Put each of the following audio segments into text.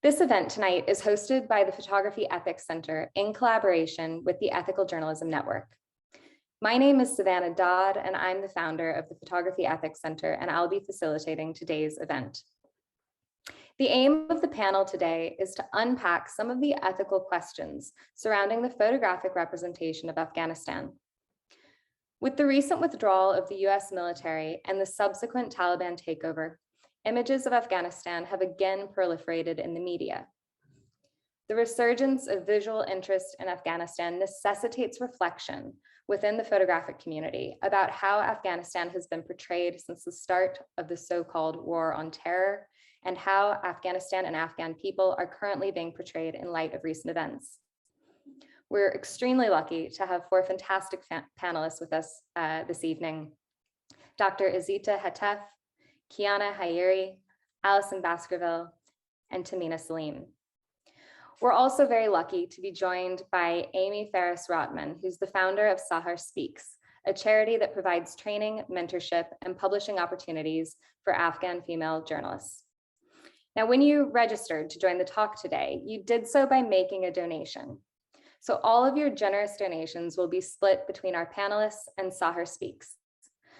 This event tonight is hosted by the Photography Ethics Center in collaboration with the Ethical Journalism Network. My name is Savannah Dodd, and I'm the founder of the Photography Ethics Center, and I'll be facilitating today's event. The aim of the panel today is to unpack some of the ethical questions surrounding the photographic representation of Afghanistan. With the recent withdrawal of the US military and the subsequent Taliban takeover, images of Afghanistan have again proliferated in the media. The resurgence of visual interest in Afghanistan necessitates reflection within the photographic community about how Afghanistan has been portrayed since the start of the so-called war on terror, and how Afghanistan and Afghan people are currently being portrayed in light of recent events. We're extremely lucky to have four fantastic panelists with us this evening: Dr. Azeta Hatef, Kiana Hayeri, Alison Baskerville, and Tahmina Saleem. We're also very lucky to be joined by Amie Ferris-Rotman, who's the founder of Sahar Speaks, a charity that provides training, mentorship, and publishing opportunities for Afghan female journalists. Now, when you registered to join the talk today, you did so by making a donation. So all of your generous donations will be split between our panelists and Sahar Speaks.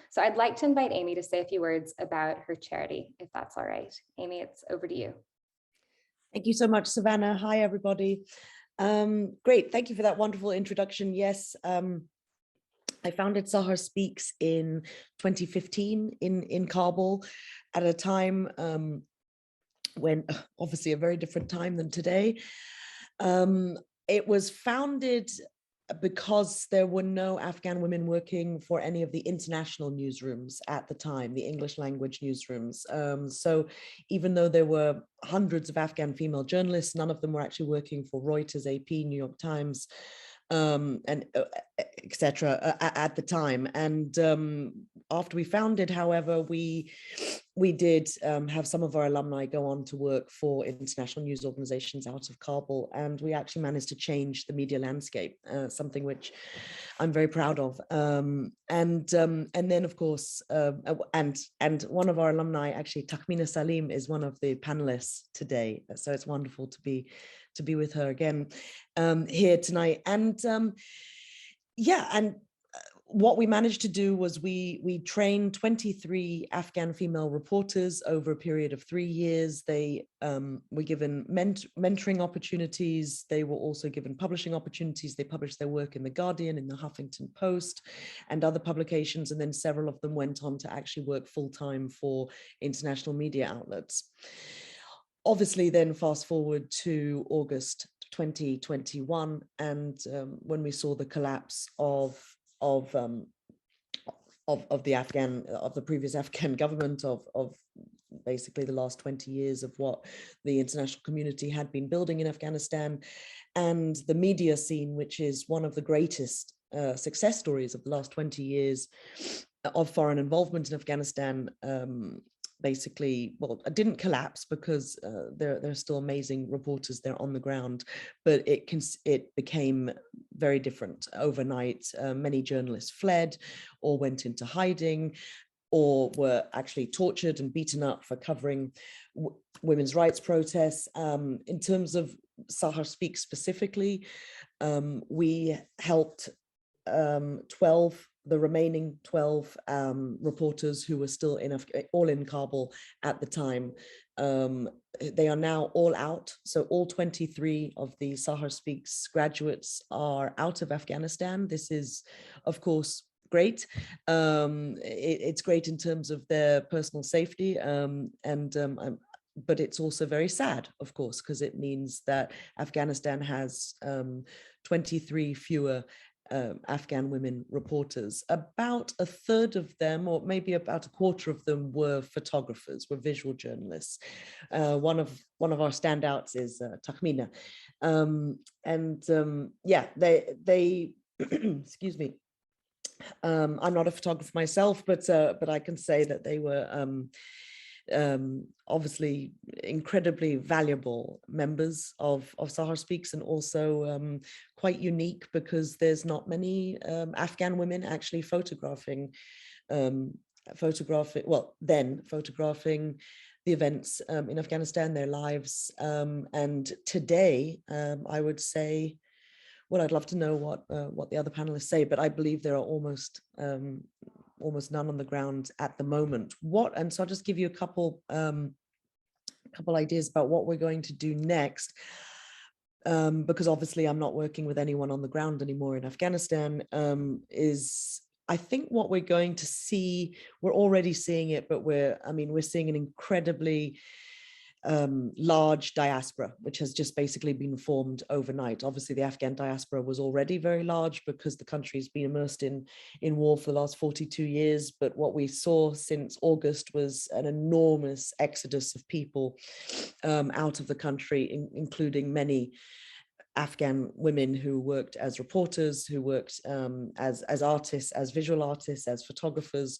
So I'd like to invite Amie to say a few words about her charity, if that's all right. Amie, it's over to you. Thank you so much, Savannah. Hi, everybody. Great, thank you for that wonderful introduction. Yes, I founded Sahar Speaks in 2015 in Kabul at a time when, obviously a very different time than today. It was founded because there were no Afghan women working for any of the international newsrooms at the time, the English language newsrooms. So even though there were hundreds of Afghan female journalists, none of them were actually working for Reuters, AP, New York Times, and etc. At the time. And after we founded, however, we did have some of our alumni go on to work for international news organizations out of Kabul, and we actually managed to change the media landscape, something which I'm very proud of. And then, of course, and one of our alumni, actually, Tahmina Saleem, is one of the panelists today. So it's wonderful to be with her again here tonight. And yeah, and what we managed to do was we trained 23 Afghan female reporters over a period of 3 years. They were given mentoring opportunities. They were also given publishing opportunities. They published their work in The Guardian, in the Huffington Post, and other publications. And then several of them went on to actually work full-time for international media outlets. Obviously, then fast forward to August 2021, and when we saw the collapse of the previous Afghan government, of basically the last 20 years of what the international community had been building in Afghanistan, and the media scene, which is one of the greatest success stories of the last 20 years of foreign involvement in Afghanistan, basically, well, it didn't collapse because there are still amazing reporters there on the ground, but it became very different overnight. Many journalists fled or went into hiding, or were actually tortured and beaten up for covering women's rights protests. In terms of Sahar Speaks specifically, we helped the remaining 12 reporters who were still all in Kabul at the time. They are now all out. So all 23 of the Sahar Speaks graduates are out of Afghanistan. This is, of course, great. It's great in terms of their personal safety, but it's also very sad, of course, because it means that Afghanistan has 23 fewer Afghan women reporters. About a third of them, or maybe about a quarter of them, were photographers, were visual journalists. One of our standouts is Tahmina, yeah, they excuse me. I'm not a photographer myself, but I can say that they were obviously incredibly valuable members of Sahar Speaks, and also quite unique because there's not many Afghan women actually photographing the events in Afghanistan, their lives. And today, I would say, well, I'd love to know what the other panelists say, but I believe there are almost none on the ground at the moment. And so I'll just give you a couple ideas about what we're going to do next. Because obviously I'm not working with anyone on the ground anymore in Afghanistan, is I think what we're going to see, we're already seeing it, but we're seeing an incredibly large diaspora, which has just basically been formed overnight. Obviously, the Afghan diaspora was already very large because the country's been immersed in war for the last 42 years. But what we saw since August was an enormous exodus of people out of the country, including many Afghan women who worked as reporters, who worked as artists, as visual artists, as photographers.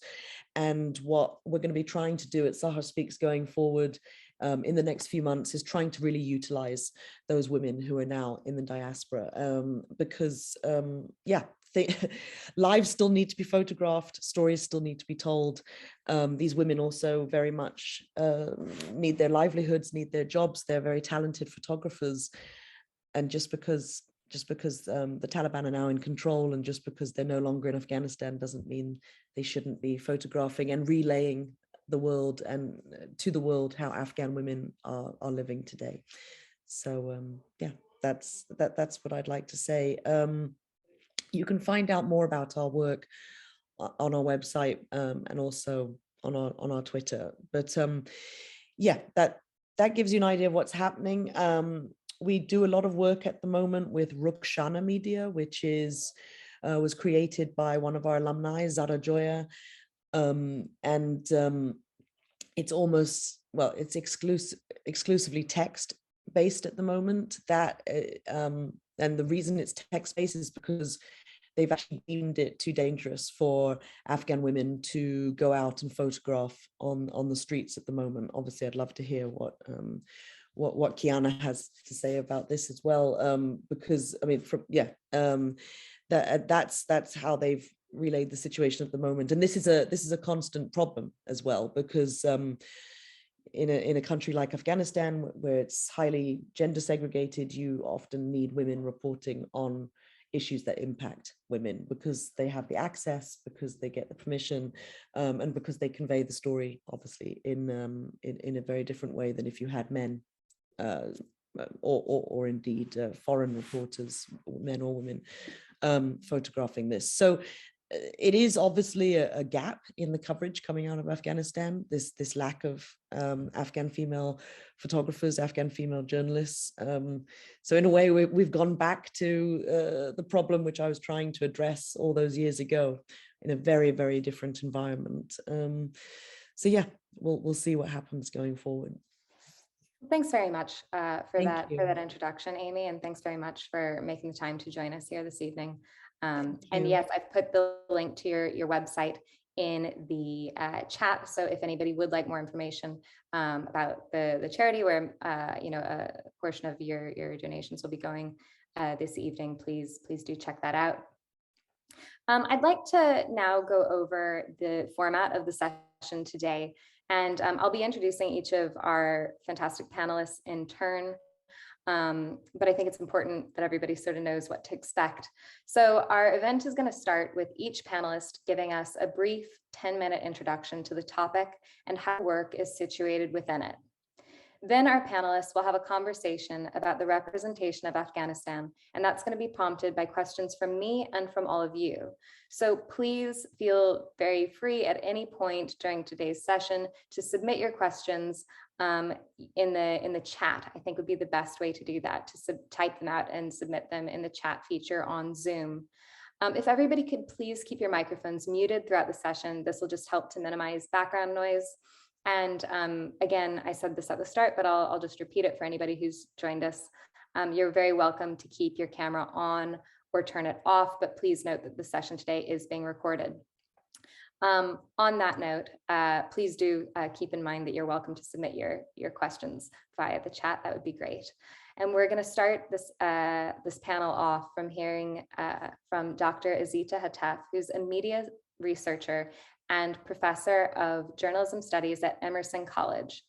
And what we're going to be trying to do at Sahar Speaks going forward in the next few months is trying to really utilize those women who are now in the diaspora, because lives still need to be photographed, stories still need to be told. These women also very much need their livelihoods, need their jobs. They're very talented photographers. And just because the Taliban are now in control, and just because they're no longer in Afghanistan, doesn't mean they shouldn't be photographing and relaying the world and to the world how Afghan women are living today. So that's what I'd like to say. You can find out more about our work on our website and also on our Twitter. But that gives you an idea of what's happening. We do a lot of work at the moment with Rukshana Media, which was created by one of our alumni, Zara Joya. It's exclusively text based at the moment. And the reason it's text based is because they've actually deemed it too dangerous for Afghan women to go out and photograph on the streets at the moment. Obviously, I'd love to hear what Kiana has to say about this as well, because that's how they've relayed the situation at the moment. And this is a constant problem as well, because in a country like Afghanistan, where it's highly gender segregated, you often need women reporting on issues that impact women, because they have the access, because they get the permission, and because they convey the story, obviously, in a very different way than if you had men or indeed foreign reporters, men or women, photographing this. So it is obviously a gap in the coverage coming out of Afghanistan, this lack of Afghan female photographers, Afghan female journalists. So in a way, we've gone back to the problem which I was trying to address all those years ago in a very, very different environment. So yeah, we'll see what happens going forward. Thanks very much for that introduction, Amie, and thanks very much for making the time to join us here this evening. And yes, I've put the link to your website in the chat. So if anybody would like more information about the charity where a portion of your donations will be going this evening, please do check that out. I'd like to now go over the format of the session today. And I'll be introducing each of our fantastic panelists in turn. But I think it's important that everybody sort of knows what to expect. So our event is going to start with each panelist giving us a brief 10-minute introduction to the topic and how work is situated within it. Then our panelists will have a conversation about the representation of Afghanistan, and that's going to be prompted by questions from me and from all of you. So please feel very free at any point during today's session to submit your questions in the chat. I think would be the best way to do that, to type them out and submit them in the chat feature on Zoom. If everybody could please keep your microphones muted throughout the session, this will just help to minimize background noise. And again, I said this at the start, but I'll just repeat it for anybody who's joined us. You're very welcome to keep your camera on or turn it off, but please note that the session today is being recorded. On that note, please do keep in mind that you're welcome to submit your questions via the chat. That would be great. And we're going to start this panel off from hearing from Dr. Azeta Hatef, who's a media researcher and professor of journalism studies at Emerson College.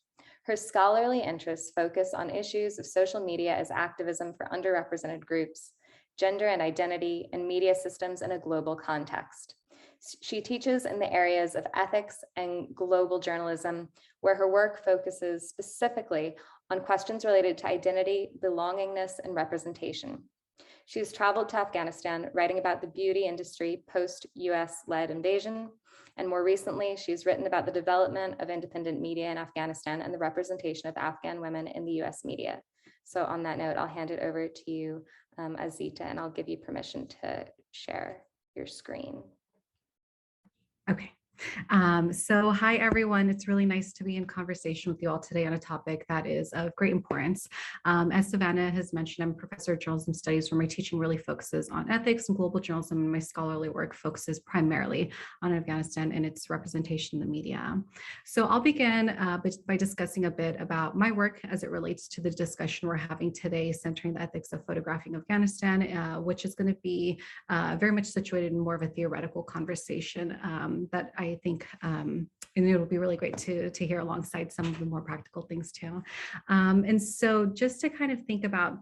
Her scholarly interests focus on issues of social media as activism for underrepresented groups, gender and identity, and media systems in a global context. She teaches in the areas of ethics and global journalism, where her work focuses specifically on questions related to identity, belongingness, and representation. She has traveled to Afghanistan, writing about the beauty industry post-US-led invasion, and more recently, she's written about the development of independent media in Afghanistan and the representation of Afghan women in the US media. So on that note, I'll hand it over to you, Azeta, and I'll give you permission to share your screen. Okay. So hi, everyone. It's really nice to be in conversation with you all today on a topic that is of great importance. As Savannah has mentioned, I'm a professor of journalism studies, where my teaching really focuses on ethics and global journalism, and my scholarly work focuses primarily on Afghanistan and its representation in the media. So I'll begin by discussing a bit about my work as it relates to the discussion we're having today, centering the ethics of photographing Afghanistan, which is going to be very much situated in more of a theoretical conversation that I think, and it'll be really great to hear alongside some of the more practical things too. And so just to kind of think about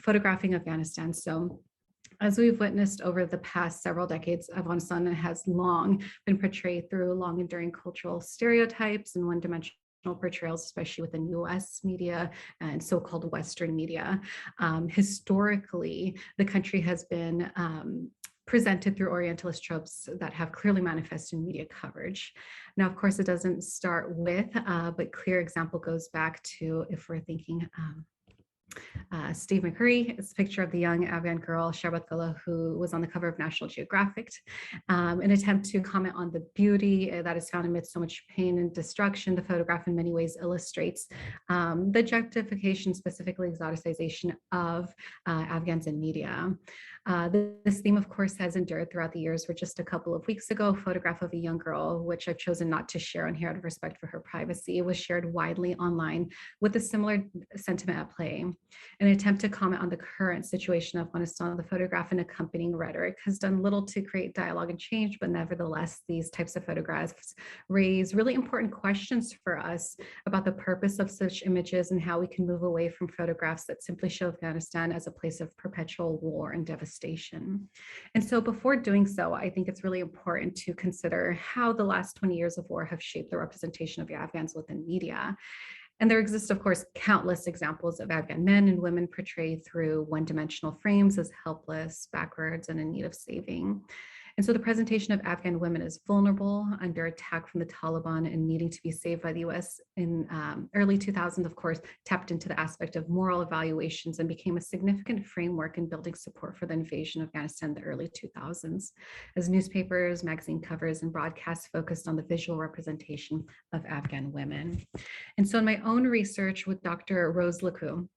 photographing Afghanistan. So as we've witnessed over the past several decades, Afghanistan has long been portrayed through long enduring cultural stereotypes and one-dimensional portrayals, especially within US media and so-called Western media. Historically, the country has been presented through Orientalist tropes that have clearly manifested in media coverage. Now, of course, it doesn't start with, but clear example goes back to, if we're thinking Steve McCurry, it's a picture of the young Afghan girl, Sharbat Gullah, who was on the cover of National Geographic, an attempt to comment on the beauty that is found amidst so much pain and destruction. The photograph in many ways illustrates the objectification, specifically exoticization of Afghans in media. This theme, of course, has endured throughout the years, where just a couple of weeks ago, a photograph of a young girl, which I've chosen not to share on here out of respect for her privacy, was shared widely online with a similar sentiment at play. In an attempt to comment on the current situation of Afghanistan, the photograph and accompanying rhetoric has done little to create dialogue and change, but nevertheless, these types of photographs raise really important questions for us about the purpose of such images and how we can move away from photographs that simply show Afghanistan as a place of perpetual war and devastation. And so before doing so, I think it's really important to consider how the last 20 years of war have shaped the representation of the Afghans within media. And there exist, of course, countless examples of Afghan men and women portrayed through one-dimensional frames as helpless, backwards, and in need of saving. And so the presentation of Afghan women as vulnerable, under attack from the Taliban, and needing to be saved by the US in early 2000s, of course, tapped into the aspect of moral evaluations and became a significant framework in building support for the invasion of Afghanistan in the early 2000s, as newspapers, magazine covers, and broadcasts focused on the visual representation of Afghan women. And so in my own research with Dr. Rose Lakou,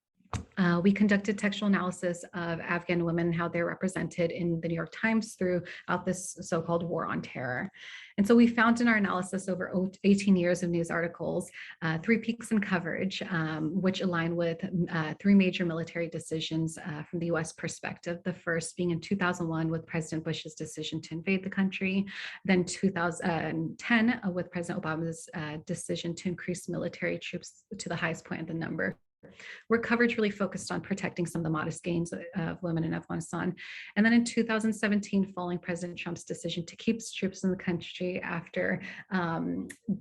we conducted textual analysis of Afghan women and how they're represented in the New York Times throughout this so-called war on terror. And so we found in our analysis over 18 years of news articles, 3 peaks in coverage, which align with 3 major military decisions from the US perspective. The first being in 2001 with President Bush's decision to invade the country, then 2010 with President Obama's decision to increase military troops to the highest point of the number, where coverage really focused on protecting some of the modest gains of women in Afghanistan. And then in 2017, following President Trump's decision to keep troops in the country after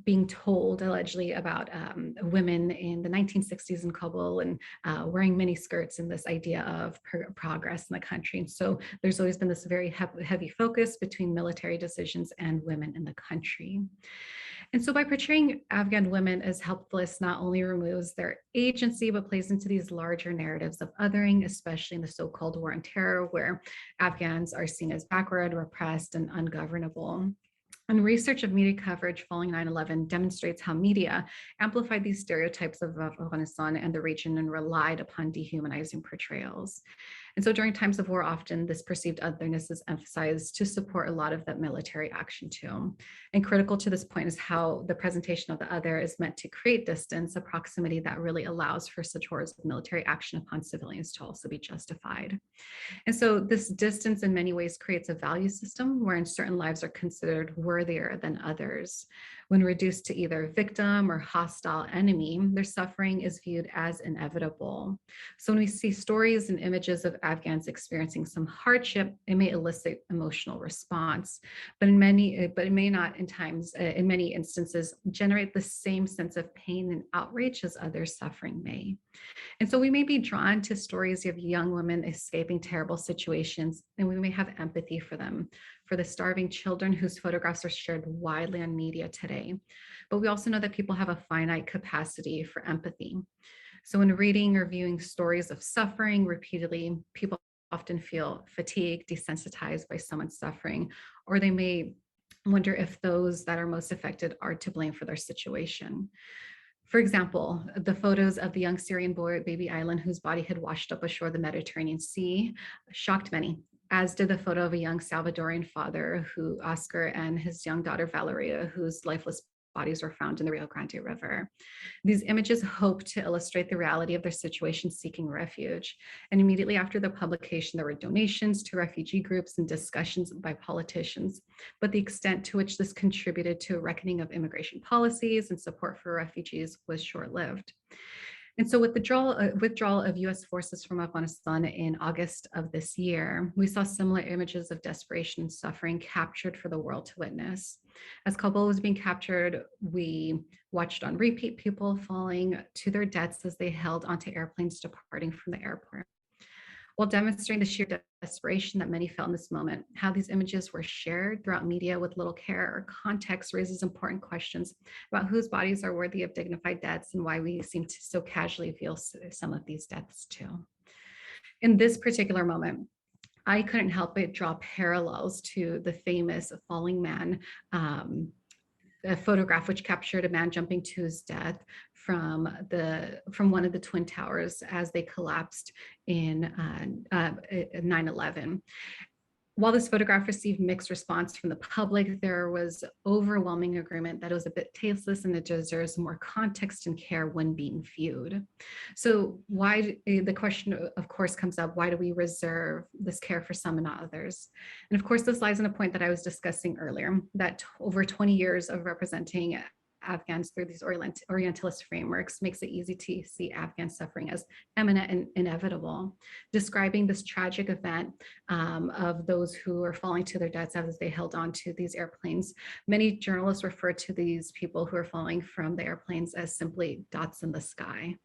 being told allegedly about women in the 1960s in Kabul and wearing mini skirts, and this idea of progress in the country. And so there's always been this very heavy focus between military decisions and women in the country. And so by portraying Afghan women as helpless, not only removes their agency, but plays into these larger narratives of othering, especially in the so-called war on terror, where Afghans are seen as backward, repressed, and ungovernable. And research of media coverage following 9/11 demonstrates how media amplified these stereotypes of Afghanistan and the region and relied upon dehumanizing portrayals. And so during times of war, often this perceived otherness is emphasized to support a lot of that military action too. And critical to this point is how the presentation of the other is meant to create distance, a proximity that really allows for such horrors of military action upon civilians to also be justified. And so this distance in many ways creates a value system wherein certain lives are considered worthier than others, When reduced to either victim or hostile enemy, their suffering is viewed as inevitable. So when we see stories and images of Afghans experiencing some hardship, it may elicit emotional response, but it may not in many instances generate the same sense of pain and outrage as other suffering may. And so we may be drawn to stories of young women escaping terrible situations, and we may have empathy for them, for the starving children whose photographs are shared widely on media today. But we also know that people have a finite capacity for empathy. So when reading or viewing stories of suffering repeatedly, people often feel fatigued, desensitized by someone's suffering, or they may wonder if those that are most affected are to blame for their situation. For example, the photos of the young Syrian boy at Baby Island whose body had washed up ashore the Mediterranean Sea shocked many, as did the photo of a young Salvadorian father, Oscar, and his young daughter Valeria, whose lifeless bodies were found in the Rio Grande River. These images hope to illustrate the reality of their situation seeking refuge. And immediately after the publication, there were donations to refugee groups and discussions by politicians. But the extent to which this contributed to a reckoning of immigration policies and support for refugees was short-lived. And so with the withdrawal of US forces from Afghanistan in August of this year, we saw similar images of desperation and suffering captured for the world to witness. As Kabul was being captured, we watched on repeat people falling to their deaths as they held onto airplanes departing from the airport. While demonstrating the sheer desperation that many felt in this moment, how these images were shared throughout media with little care or context raises important questions about whose bodies are worthy of dignified deaths and why we seem to so casually view some of these deaths too. In this particular moment, I couldn't help but draw parallels to the famous Falling Man a photograph which captured a man jumping to his death from one of the Twin Towers as they collapsed in 9/11. While this photograph received mixed response from the public, there was overwhelming agreement that it was a bit tasteless and it deserves more context and care when being viewed. So the question of course comes up, why do we reserve this care for some and not others? And of course, this lies in a point that I was discussing earlier, that over 20 years of representing Afghans through these Orientalist frameworks makes it easy to see Afghan suffering as imminent and inevitable. Describing this tragic event of those who are falling to their deaths as they held on to these airplanes, many journalists refer to these people who are falling from the airplanes as simply dots in the sky.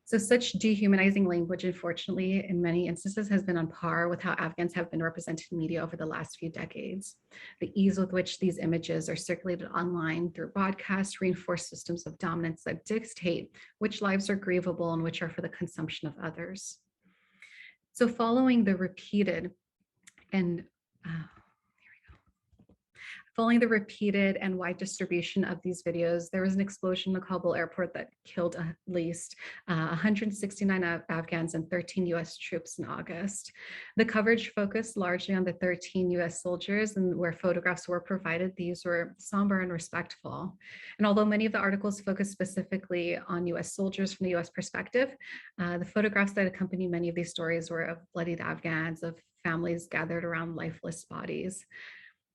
So such dehumanizing language, unfortunately, in many instances has been on par with how Afghans have been represented in media over the last few decades. The ease with which these images are circulated online through broadcasts reinforce systems of dominance that dictate which lives are grievable and which are for the consumption of others. So following the repeated and wide distribution of these videos, there was an explosion in the Kabul airport that killed at least 169 Afghans and 13 US troops in August. The coverage focused largely on the 13 US soldiers, and where photographs were provided, these were somber and respectful. And although many of the articles focused specifically on US soldiers from the US perspective, the photographs that accompanied many of these stories were of bloodied Afghans, of families gathered around lifeless bodies.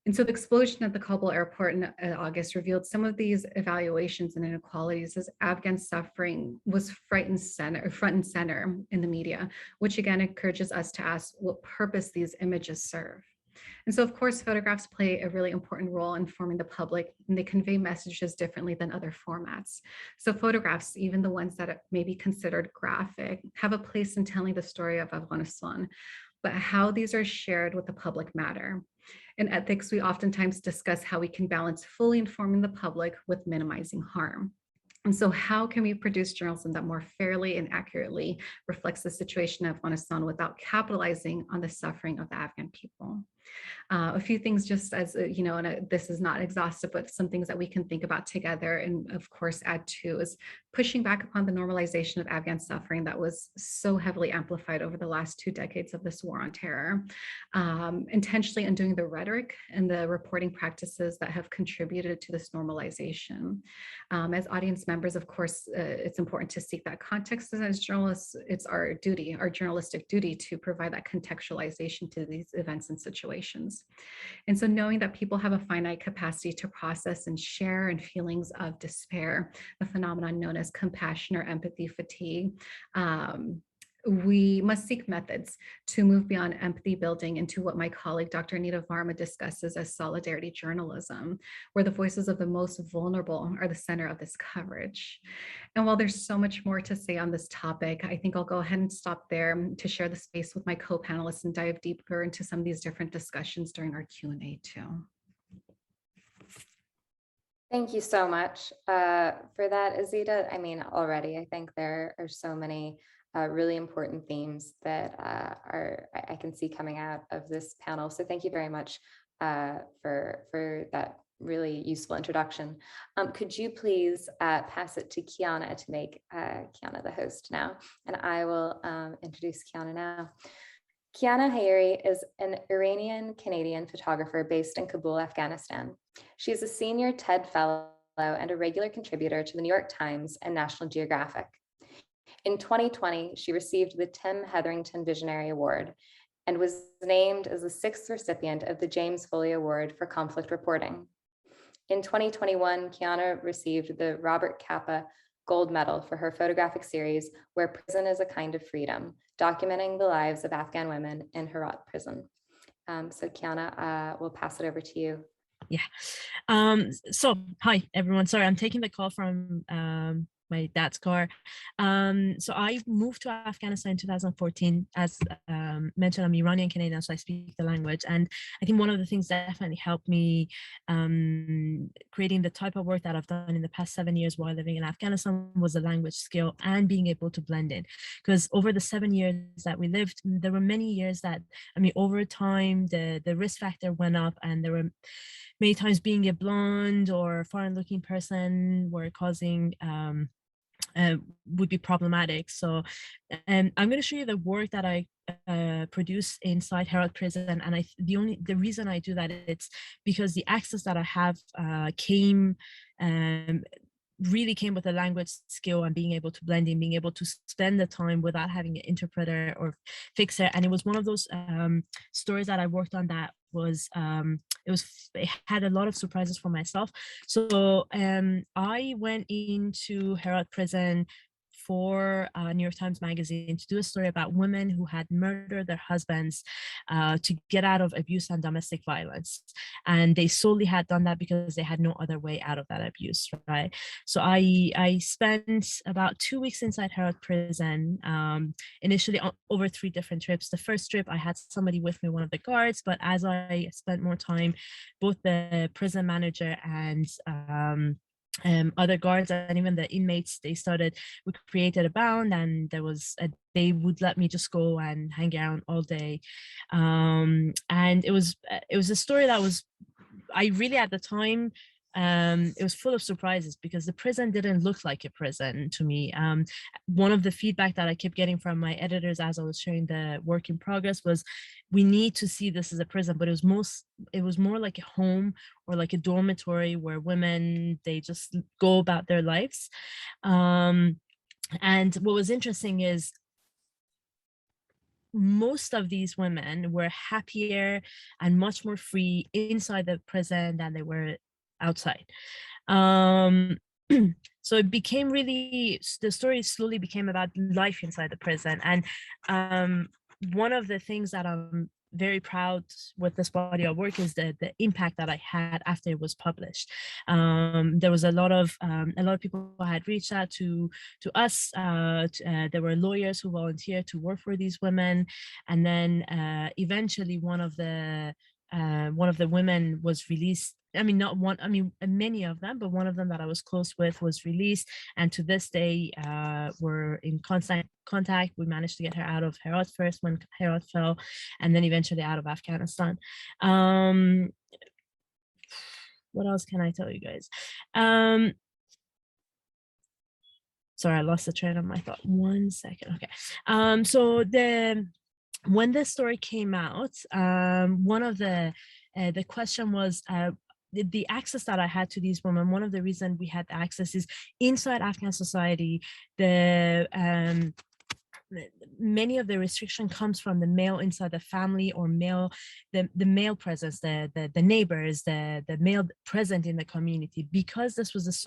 And so the explosion at the Kabul airport in August revealed some of these evaluations and inequalities as Afghan suffering was front and center in the media, which again encourages us to ask what purpose these images serve. And so of course, photographs play a really important role in informing the public, and they convey messages differently than other formats. So photographs, even the ones that may be considered graphic, have a place in telling the story of Afghanistan, but how these are shared with the public matter. In ethics, we oftentimes discuss how we can balance fully informing the public with minimizing harm. And so how can we produce journalism that more fairly and accurately reflects the situation of Afghanistan without capitalizing on the suffering of the Afghan people? A few things just as, this is not exhaustive, but some things that we can think about together and of course add to is pushing back upon the normalization of Afghan suffering that was so heavily amplified over the last 2 decades of this war on terror, intentionally undoing the rhetoric and the reporting practices that have contributed to this normalization. As audience members, of course, it's important to seek that context, and as journalists, it's our duty, our journalistic duty to provide that contextualization to these events and situations. generations. And so knowing that people have a finite capacity to process and share in feelings of despair, a phenomenon known as compassion or empathy fatigue, we must seek methods to move beyond empathy building into what my colleague, Dr. Anita Varma, discusses as solidarity journalism, where the voices of the most vulnerable are the center of this coverage. And while there's so much more to say on this topic, I think I'll go ahead and stop there to share the space with my co-panelists and dive deeper into some of these different discussions during our Q&A too. Thank you so much for that, Azeta. I mean, already I think there are so many really important themes that I can see coming out of this panel. So thank you very much for that really useful introduction. Could you please pass it to Kiana to make Kiana the host now, and I will introduce Kiana now. Kiana Hayeri is an Iranian-Canadian photographer based in Kabul, Afghanistan. She is a senior TED Fellow and a regular contributor to the New York Times and National Geographic. In 2020, she received the Tim Hetherington Visionary Award and was named as the 6th recipient of the James Foley Award for Conflict Reporting. In 2021, Kiana received the Robert Capa Gold Medal for her photographic series, Where Prison is a Kind of Freedom, documenting the lives of Afghan women in Herat prison. So Kiana, we'll pass it over to you. Yeah. So hi, everyone. Sorry, I'm taking the call from my dad's car. So I moved to Afghanistan in 2014. As mentioned, I'm Iranian Canadian, so I speak the language. And I think one of the things that definitely helped me creating the type of work that I've done in the past 7 years while living in Afghanistan was the language skill and being able to blend in. Because over the 7 years that we lived, there were many years that, I mean, over time, the risk factor went up, and there were many times being a blonde or foreign looking person were causing would be problematic. So I'm going to show you the work that I produce inside Herat prison, and the reason I do that, it's because the access that I have really came with a language skill and being able to blend in, being able to spend the time without having an interpreter or fixer. And it was one of those stories that I worked on that was it had a lot of surprises for myself. So I went into Herat prison for New York Times Magazine to do a story about women who had murdered their husbands to get out of abuse and domestic violence. And they solely had done that because they had no other way out of that abuse, right? So I spent about 2 weeks inside Herat prison, initially over 3 different trips. The first trip, I had somebody with me, one of the guards, but as I spent more time, both the prison manager and other guards and even the inmates, we created a bond, and they would let me just go and hang out all day. And it was a story that I really, at the time, it was full of surprises because the prison didn't look like a prison to me. One of the feedback that I kept getting from my editors as I was sharing the work in progress was, we need to see this as a prison, but it was more like a home or like a dormitory where women, they just go about their lives. And what was interesting is most of these women were happier and much more free inside the prison than they were outside. So it became the story slowly became about life inside the prison. And one of the things that I'm very proud with this body of work is the impact that I had after it was published. There was a lot of people who had reached out to us. There were lawyers who volunteered to work for these women, and then eventually one of the women was released. I mean, not one, I mean, many of them, but one of them that I was close with was released. And to this day, we're in constant contact. We managed to get her out of Herat first when Herat fell, and then eventually out of Afghanistan. What else can I tell you guys? Sorry, I lost the train of my thought. 1 second. Okay. So when this story came out, one of the question was, the access that I had to these women. One of the reasons we had access is inside Afghan society, many of the restriction comes from the male inside the family, or the male presence, the neighbors, the male present in the community, because this was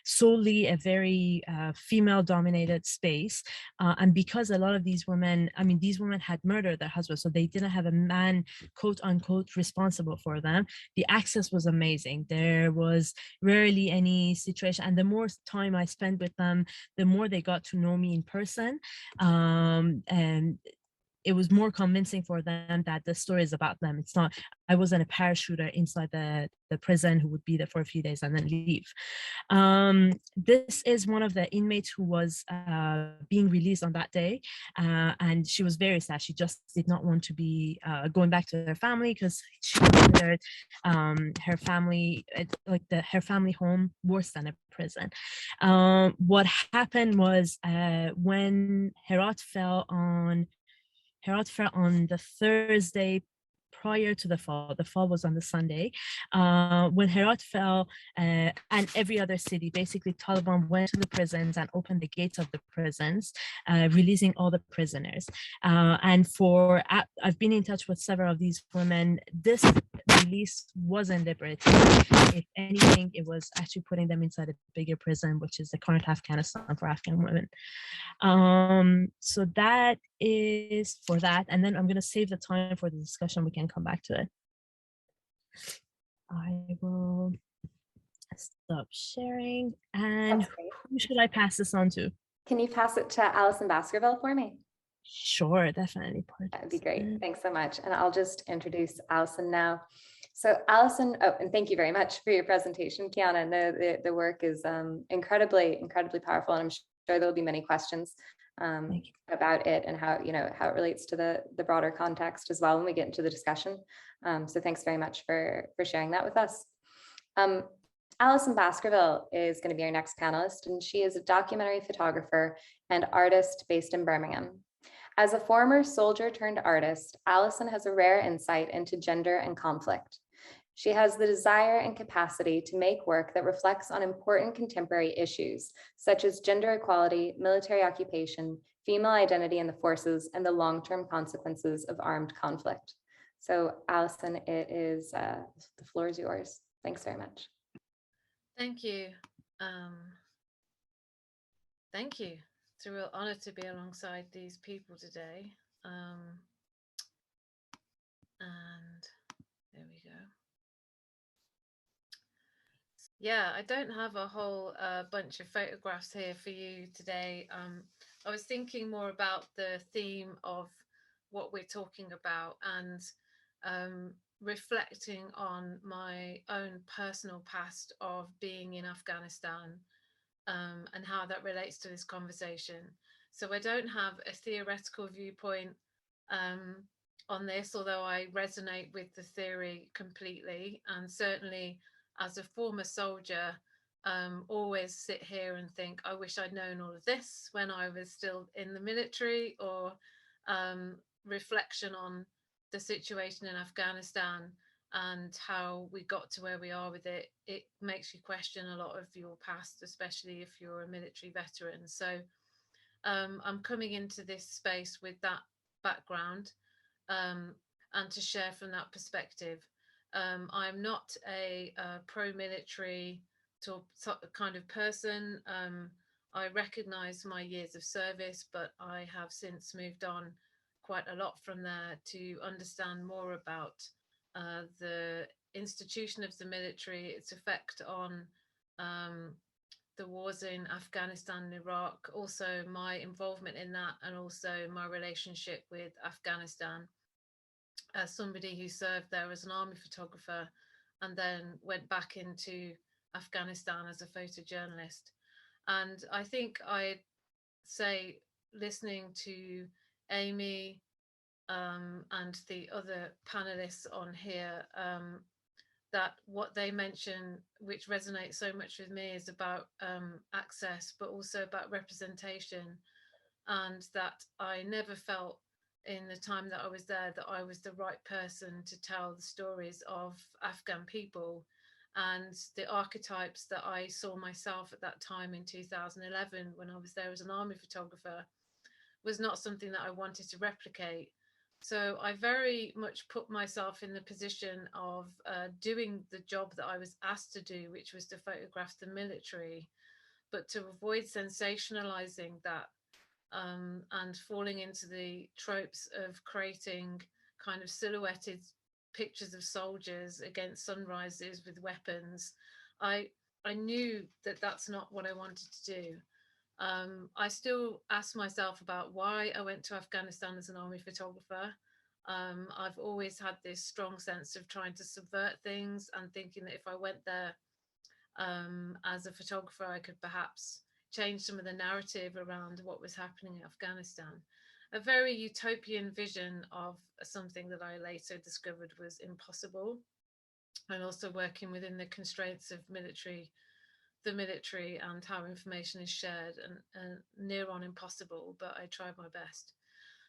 solely a very female dominated space, and because a lot of these women, I mean, these women had murdered their husbands, so they didn't have a man, quote unquote, responsible for them. The access was amazing. There was rarely any situation, and the more time I spent with them, the more they got to know me in person. And it was more convincing for them that the story is about them. It's not, I wasn't a parachuter inside the prison who would be there for a few days and then leave. This is one of the inmates who was being released on that day. And she was very sad. She just did not want to be going back to her family, because she considered her family, her family home, worse than a prison. What happened was when Herat fell on the Thursday prior to the fall was on the Sunday. When Herat fell, and every other city, basically Taliban went to the prisons and opened the gates of the prisons, releasing all the prisoners. And I've been in touch with several of these women. This release wasn't liberating. If anything, it was actually putting them inside a bigger prison, which is the current Afghanistan for Afghan women. So that is for that, and then I'm going to save the time for the discussion. We can come back to it. I will stop sharing, and who should I pass this on to? Can you pass it to Alison Baskerville for me? Sure, definitely. That'd be great. Thanks so much. And I'll just introduce Alison now. So Alison, and thank you very much for your presentation, Kiana. No, the work is incredibly powerful, and I'm sure there'll be many questions about it and how it relates to the broader context as well when we get into the discussion. So thanks very much for sharing that with us. Alison Baskerville is going to be our next panelist, and she is a documentary photographer and artist based in Birmingham. As a former soldier turned artist, Alison has a rare insight into gender and conflict. She has the desire and capacity to make work that reflects on important contemporary issues, such as gender equality, military occupation, female identity in the forces, and the long-term consequences of armed conflict. So Alison, it is, the floor is yours. Thanks very much. Thank you. Thank you. It's a real honor to be alongside these people today. And there we go. Yeah, I don't have a whole bunch of photographs here for you today. I was thinking more about the theme of what we're talking about, and reflecting on my own personal past of being in Afghanistan, and how that relates to this conversation. So I don't have a theoretical viewpoint on this, although I resonate with the theory completely, and certainly as a former soldier, always sit here and think, I wish I'd known all of this when I was still in the military, or reflection on the situation in Afghanistan and how we got to where we are with it. It makes you question a lot of your past, especially if you're a military veteran. So I'm coming into this space with that background, and to share from that perspective. I'm not a pro-military kind of person. I recognize my years of service, but I have since moved on quite a lot from there to understand more about the institution of the military, its effect on the wars in Afghanistan and Iraq, also my involvement in that, and also my relationship with Afghanistan. As somebody who served there as an army photographer and then went back into Afghanistan as a photojournalist. And I think I'd say, listening to Amie and the other panelists on here, that what they mention, which resonates so much with me, is about access, but also about representation, and that I never felt in the time that I was there that I was the right person to tell the stories of Afghan people, and the archetypes that I saw myself at that time in 2011 when I was there as an army photographer was not something that I wanted to replicate. So I very much put myself in the position of doing the job that I was asked to do, which was to photograph the military, but to avoid sensationalizing that and falling into the tropes of creating kind of silhouetted pictures of soldiers against sunrises with weapons. I knew that that's not what I wanted to do. I still ask myself about why I went to Afghanistan as an army photographer. I've always had this strong sense of trying to subvert things and thinking that if I went there as a photographer, I could perhaps change some of the narrative around what was happening in Afghanistan. A very utopian vision of something that I later discovered was impossible. And also working within the constraints of the military and how information is shared, and near on impossible, but I tried my best.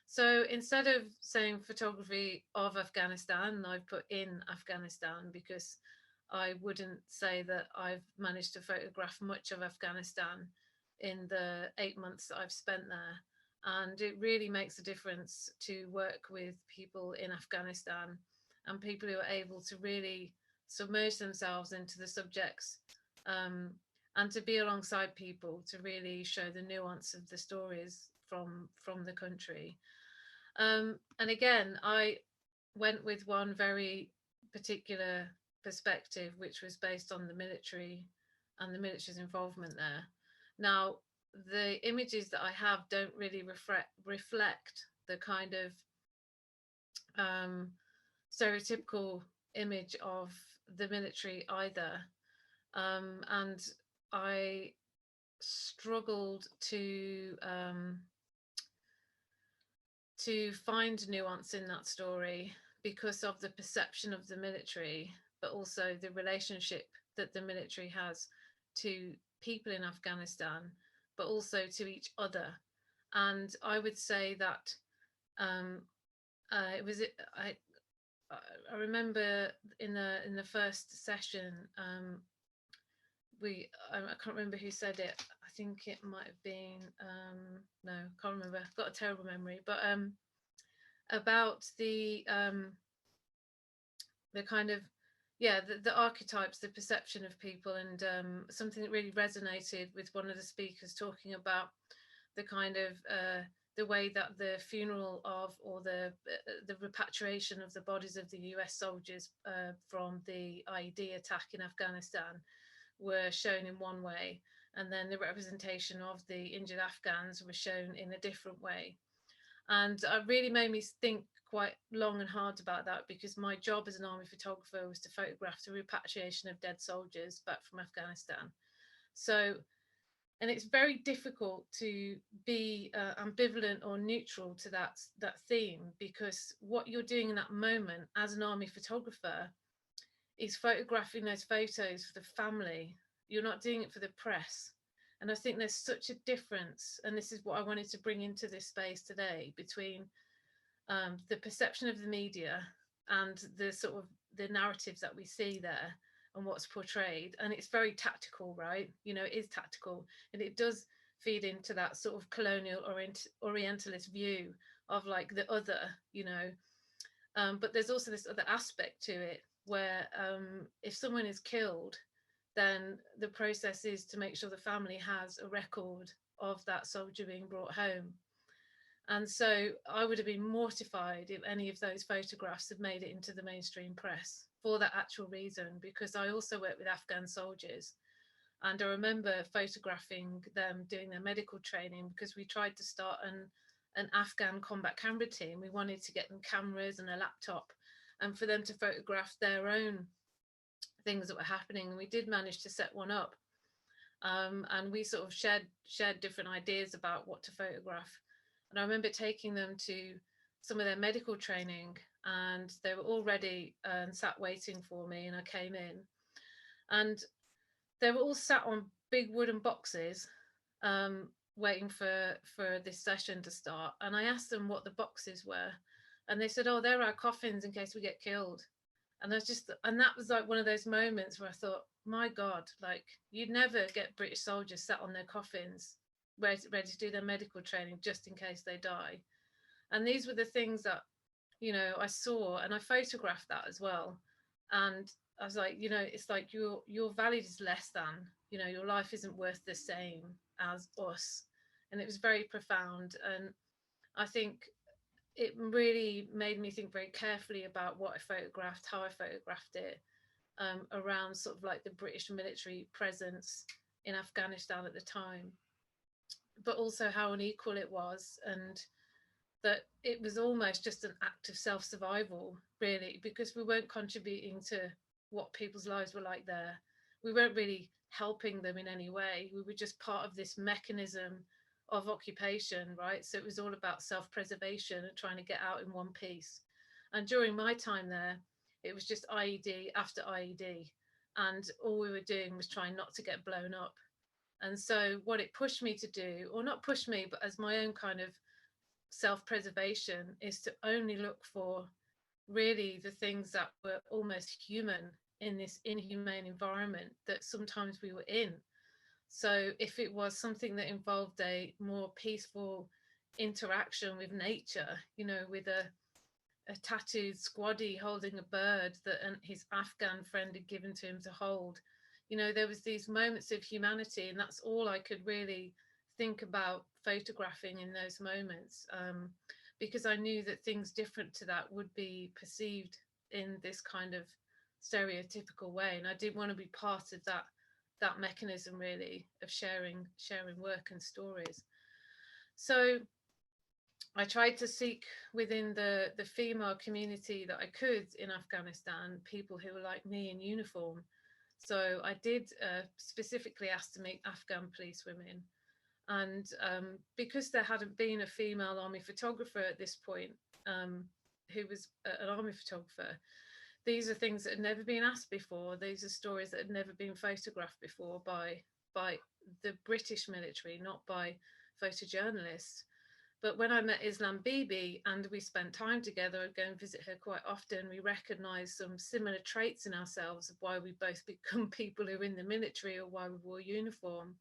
So instead of saying photography of Afghanistan, I've put in Afghanistan, because I wouldn't say that I've managed to photograph much of Afghanistan in the 8 months that I've spent there. And it really makes a difference to work with people in Afghanistan and people who are able to really submerge themselves into the subjects, and to be alongside people to really show the nuance of the stories from the country. And again, I went with one very particular perspective, which was based on the military and the military's involvement there. Now, the images that I have don't really reflect the kind of stereotypical image of the military either. And I struggled to find nuance in that story because of the perception of the military, but also the relationship that the military has to people in Afghanistan, but also to each other. And I would say that I remember in the first session, I can't remember who said it. I think it might have been no, can't remember. I've got a terrible memory, but about the kind of the archetypes, the perception of people, and something that really resonated with one of the speakers talking about the kind of the way that the funeral of, or the repatriation of the bodies of the US soldiers from the IED attack in Afghanistan were shown in one way, and then the representation of the injured Afghans was shown in a different way. And it really made me think quite long and hard about that, because my job as an army photographer was to photograph the repatriation of dead soldiers back from Afghanistan. So, and it's very difficult to be ambivalent or neutral to that theme, because what you're doing in that moment as an army photographer is photographing those photos for the family. You're not doing it for the press. And I think there's such a difference, and this is what I wanted to bring into this space today, between the perception of the media and the sort of the narratives that we see there and what's portrayed. And it's very tactical, right? You know, it is tactical, and it does feed into that sort of colonial orientalist view of like the other, you know. But there's also this other aspect to it where if someone is killed, then the process is to make sure the family has a record of that soldier being brought home. And so I would have been mortified if any of those photographs had made it into the mainstream press for that actual reason, because I also work with Afghan soldiers. And I remember photographing them doing their medical training, because we tried to start an Afghan combat camera team. We wanted to get them cameras and a laptop, and for them to photograph their own things that were happening. And we did manage to set one up, and we sort of shared different ideas about what to photograph. And I remember taking them to some of their medical training, and they were all ready and sat waiting for me, and I came in, and they were all sat on big wooden boxes waiting for this session to start. And I asked them what the boxes were, and they said, oh, they're our coffins in case we get killed. And that was like one of those moments where I thought, my God, like, you'd never get British soldiers sat on their coffins ready to do their medical training just in case they die. And these were the things that, you know, I saw, and I photographed that as well. And I was like, you know, it's like your value is less than, you know, your life isn't worth the same as us. And it was very profound. And I think it really made me think very carefully about what I photographed, how I photographed it, around sort of like the British military presence in Afghanistan at the time, but also how unequal it was, and that it was almost just an act of self-survival, really, because we weren't contributing to what people's lives were like there. We weren't really helping them in any way. We were just part of this mechanism of occupation, right? So it was all about self-preservation and trying to get out in one piece. And during my time there, it was just IED after IED. And all we were doing was trying not to get blown up. And so what it pushed me to do, or not push me, but as my own kind of self-preservation, is to only look for really the things that were almost human in this inhumane environment that sometimes we were in. So if it was something that involved a more peaceful interaction with nature, you know, with a tattooed squaddy holding a bird that his Afghan friend had given to him to hold, you know, there was these moments of humanity, and that's all I could really think about photographing in those moments, because I knew that things different to that would be perceived in this kind of stereotypical way, and I didn't want to be part of that mechanism, really, of sharing work and stories. So I tried to seek within the female community that I could in Afghanistan people who were like me in uniform. So I did specifically ask to meet Afghan police women. And because there hadn't been a female army photographer at this point, who was an army photographer, these are things that had never been asked before. These are stories that had never been photographed before by the British military, not by photojournalists. But when I met Islam Bibi and we spent time together, I'd go and visit her quite often, we recognised some similar traits in ourselves of why we both become people who are in the military or why we wore uniform.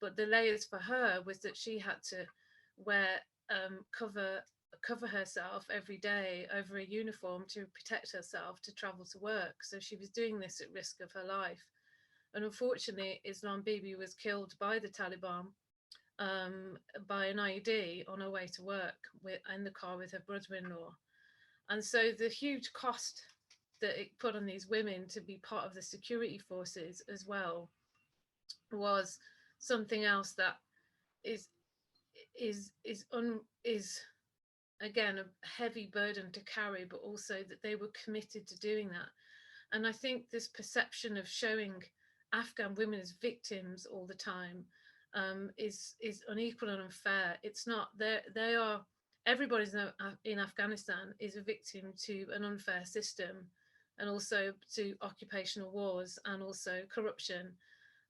But the layers for her was that she had to wear, cover herself every day over a uniform to protect herself to travel to work. So she was doing this at risk of her life. And unfortunately, Islam Bibi was killed by the Taliban, by an IED on her way to work in the car with her brother-in-law. And so the huge cost that it put on these women to be part of the security forces as well was something else that is again a heavy burden to carry, but also that they were committed to doing that. And I think this perception of showing Afghan women as victims all the time is unequal and unfair. It's not. They are. Everybody in Afghanistan is a victim to an unfair system, and also to occupational wars and also corruption.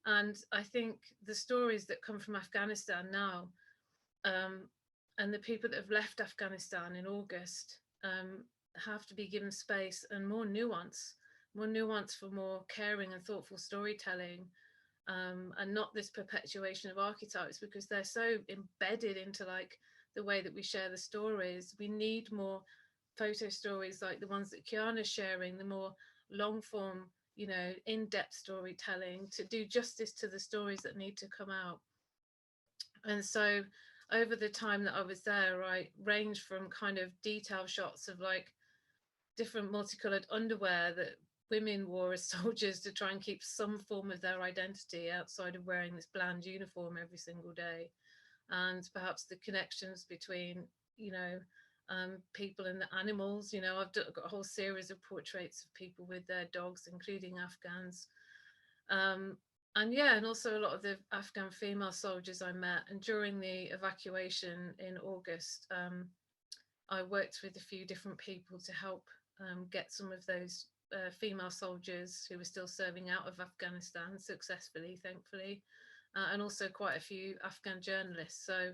And I think the stories that come from Afghanistan now, and the people that have left Afghanistan in August, have to be given space and more nuance for more caring and thoughtful storytelling. And not this perpetuation of archetypes, because they're so embedded into like the way that we share the stories. We need more photo stories like the ones that Kiana's sharing, the more long form, you know, in-depth storytelling to do justice to the stories that need to come out. And so over the time that I was there, I ranged from kind of detail shots of like different multicolored underwear that women wore as soldiers to try and keep some form of their identity outside of wearing this bland uniform every single day, and perhaps the connections between, you know, people and the animals. You know, I've got a whole series of portraits of people with their dogs, including Afghans, and yeah, and also a lot of the Afghan female soldiers I met. And during the evacuation in August, I worked with a few different people to help get some of those female soldiers who were still serving out of Afghanistan successfully, thankfully, and also quite a few Afghan journalists. So,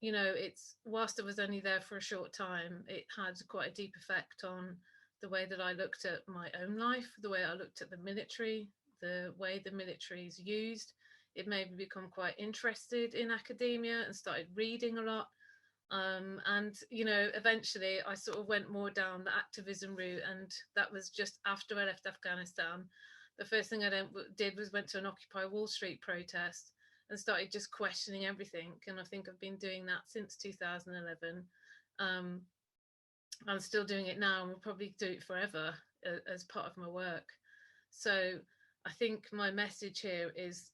you know, it's, whilst I was only there for a short time, it had quite a deep effect on the way that I looked at my own life, the way I looked at the military, the way the military is used it made me become quite interested in academia and started reading a lot. And, you know, eventually I sort of went more down the activism route, and that was just after I left Afghanistan. The first thing I did was went to an Occupy Wall Street protest and started just questioning everything. And I think I've been doing that since 2011. I'm still doing it now, and will probably do it forever as part of my work. So I think my message here is,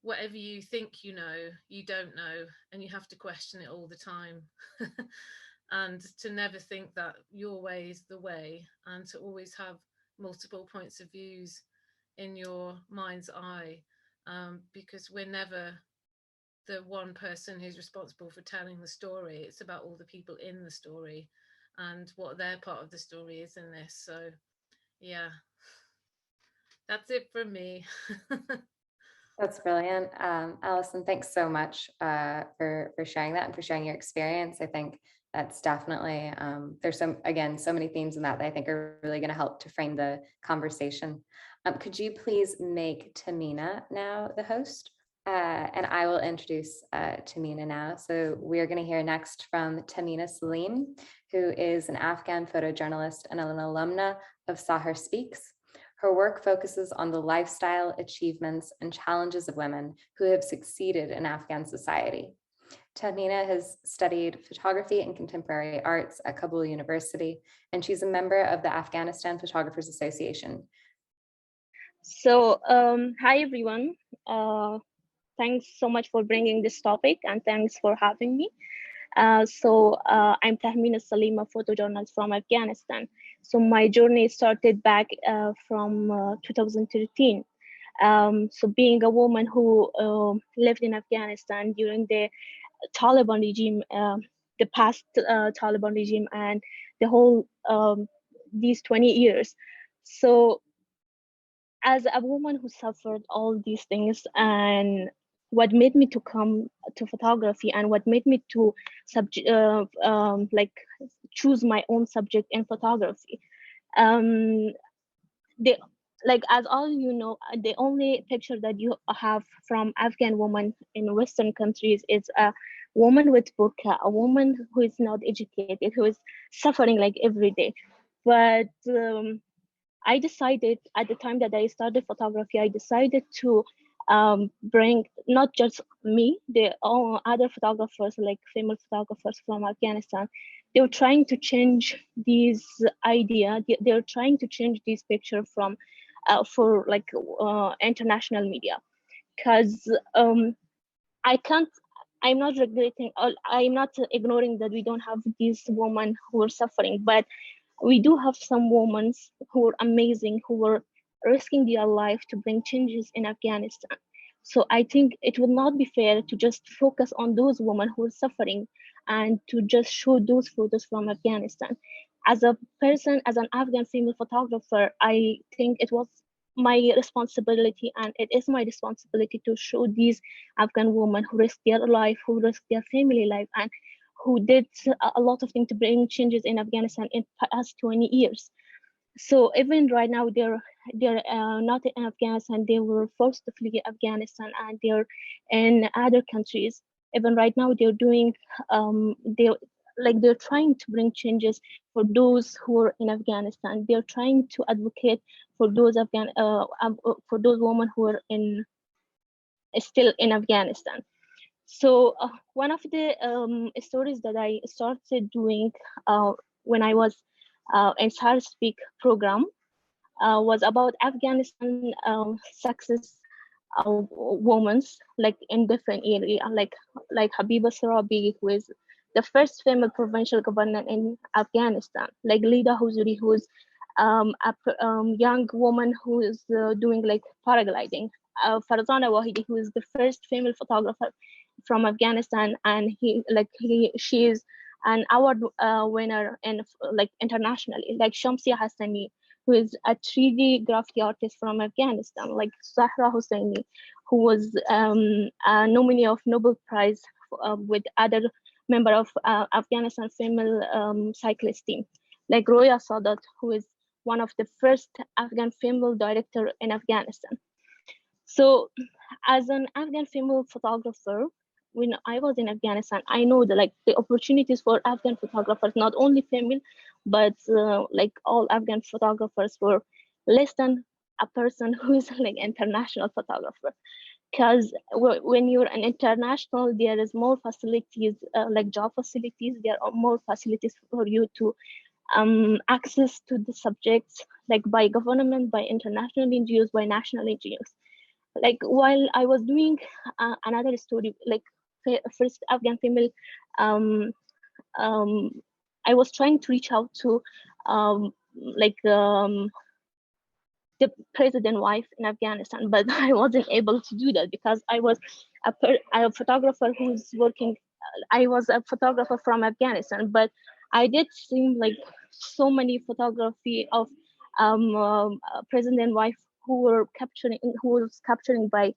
whatever you think you know, you don't know, and you have to question it all the time. And to never think that your way is the way, and to always have multiple points of views in your mind's eye, because we're never the one person who's responsible for telling the story. It's about all the people in the story and what their part of the story is in this. So yeah, that's it from me. That's brilliant. Alison, thanks so much for sharing that and for sharing your experience. I think that's definitely, there's so many themes in that I think are really going to help to frame the conversation. Could you please make Tahmina now the host? And I will introduce Tahmina now. So we're going to hear next from Tahmina Saleem, who is an Afghan photojournalist and an alumna of Sahar Speaks. Her work focuses on the lifestyle, achievements, and challenges of women who have succeeded in Afghan society. Tahmina has studied photography and contemporary arts at Kabul University, and she's a member of the Afghanistan Photographers Association. So, hi everyone. Thanks so much for bringing this topic, and thanks for having me. I'm Tahmina Saleem, a photojournalist from Afghanistan. So my journey started back from 2013. So being a woman who lived in Afghanistan during the Taliban regime, the past Taliban regime, and the whole these 20 years. So as a woman who suffered all these things, and what made me to come to photography, and what made me to choose my own subject in photography, as all you know, the only picture that you have from Afghan women in Western countries is a woman with burqa, a woman who is not educated, who is suffering like every day. But I decided at the time that I started photography, I decided to bring not just me, the other photographers, like female photographers from Afghanistan. They were trying to change these idea. They're trying to change this picture from for like international media, because I'm not regretting, I'm not ignoring that we don't have these women who are suffering, but we do have some women who are amazing, who are risking their life to bring changes in Afghanistan. So I think it would not be fair to just focus on those women who are suffering and to just show those photos from Afghanistan. As a person, as an Afghan female photographer, I think it was my responsibility, and it is my responsibility, to show these Afghan women who risked their life, who risked their family life, and who did a lot of things to bring changes in Afghanistan in the past 20 years. So even right now, they're not in Afghanistan. They were forced to flee Afghanistan, and they're in other countries. Even right now, they're doing they're trying to bring changes for those who are in Afghanistan. They're trying to advocate for those for those women who are still in Afghanistan. So one of the stories that I started doing when I was in Sahar Speak program was about Afghanistan success women, like in different areas, like Habiba Sarabi, who is the first female provincial governor in Afghanistan, like Lida Huzuri, who is a young woman who is doing like paragliding, Farzana Wahidi, who is the first female photographer from Afghanistan, and she is an award winner in like internationally, like Shamsia Hassani, who is a 3D graffiti artist from Afghanistan, like Zahra Hosseini, who was a nominee of Nobel Prize with other member of Afghanistan female cyclist team, like Roya Sadat, who is one of the first Afghan female director in Afghanistan. So as an Afghan female photographer, when I was in Afghanistan, I know that like the opportunities for Afghan photographers, not only female, but like all Afghan photographers were less than a person who is like international photographer. Because when you're an international, there is more facilities, like job facilities. There are more facilities for you to access to the subjects, like by government, by international NGOs, by national NGOs. Like while I was doing another story, like first Afghan female, um, I was trying to reach out to the president wife in Afghanistan, but I wasn't able to do that because I was a photographer who's working. I was a photographer from Afghanistan, but I did see like so many photography of president wife who was capturing by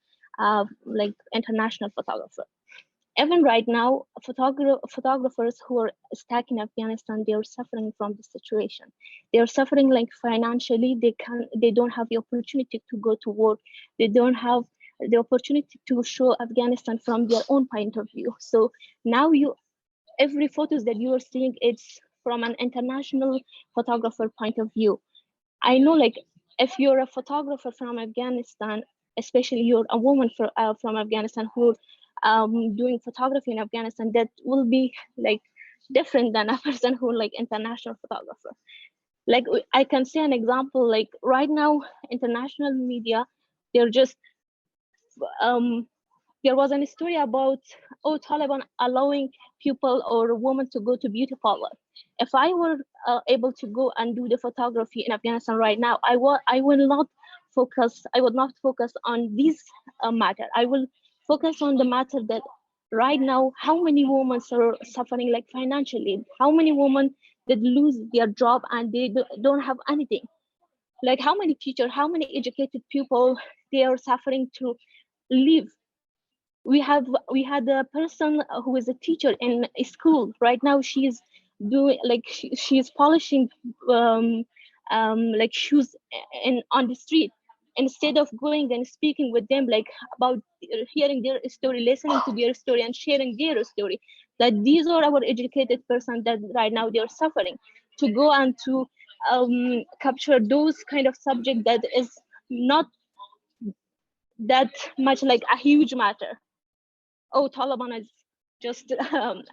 like international photographer. Even right now, photographers who are stuck in Afghanistan, they are suffering from the situation. They are suffering like financially. They don't have the opportunity to go to work. They don't have the opportunity to show Afghanistan from their own point of view. So now every photos that you are seeing, it's from an international photographer point of view. I know, like, if you're a photographer from Afghanistan, especially you're a woman from Afghanistan who doing photography in Afghanistan, that will be like different than a person who like international photographer. Like I can say an example, like right now, international media, they're just there was a story about Taliban allowing people or women to go to beauty parlor. If I were able to go and do the photography in Afghanistan right now, I will not focus. I would not focus on this matter. I will focus on the matter that right now, how many women are suffering like financially? How many women that lose their job and they don't have anything? Like how many teachers, how many educated people, they are suffering to live. We had a person who is a teacher in a school right now. She's doing like she's polishing like shoes on the street, instead of going and speaking with them like about hearing their story, listening to their story and sharing their story. That these are our educated person that right now they are suffering to go and to capture those kind of subject that is not that much like a huge matter. Taliban is just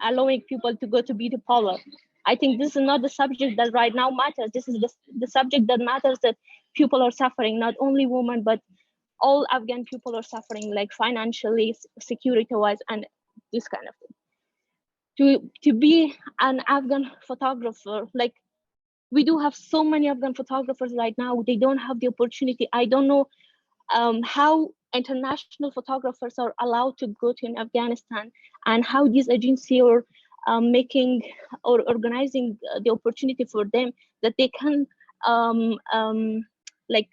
allowing people to go to beauty parlor. I think this is not the subject that right now matters. This is the subject that matters, that people are suffering, not only women, but all Afghan people are suffering, like financially, security-wise, and this kind of thing. To be an Afghan photographer, like we do have so many Afghan photographers right now, they don't have the opportunity. I don't know how international photographers are allowed to go to in Afghanistan, and how these agencies are making or organizing the opportunity for them that they can like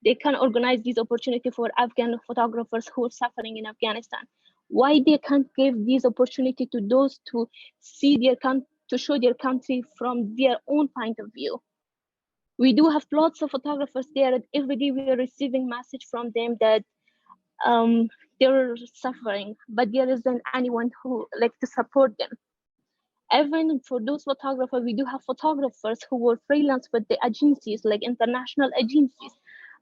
they can organize this opportunity for Afghan photographers who are suffering in Afghanistan. Why they can't give this opportunity to those to see their to show their country from their own point of view? We do have lots of photographers there, and every day we are receiving message from them that they're suffering, but there isn't anyone who like to support them. Even for those photographers, we do have photographers who were freelance with the agencies, like international agencies.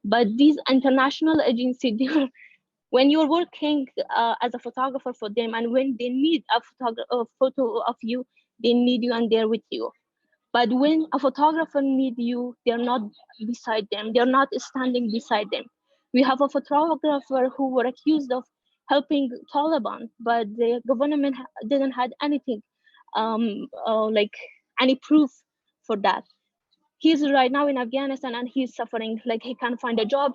But these international agencies, when you're working as a photographer for them, and when they need a photo of you, they need you and they're with you. But when a photographer needs you, they're not beside them. They're not standing beside them. We have a photographer who were accused of helping Taliban, but the government didn't have anything, like any proof for that. He's right now in Afghanistan and he's suffering, like he can't find a job.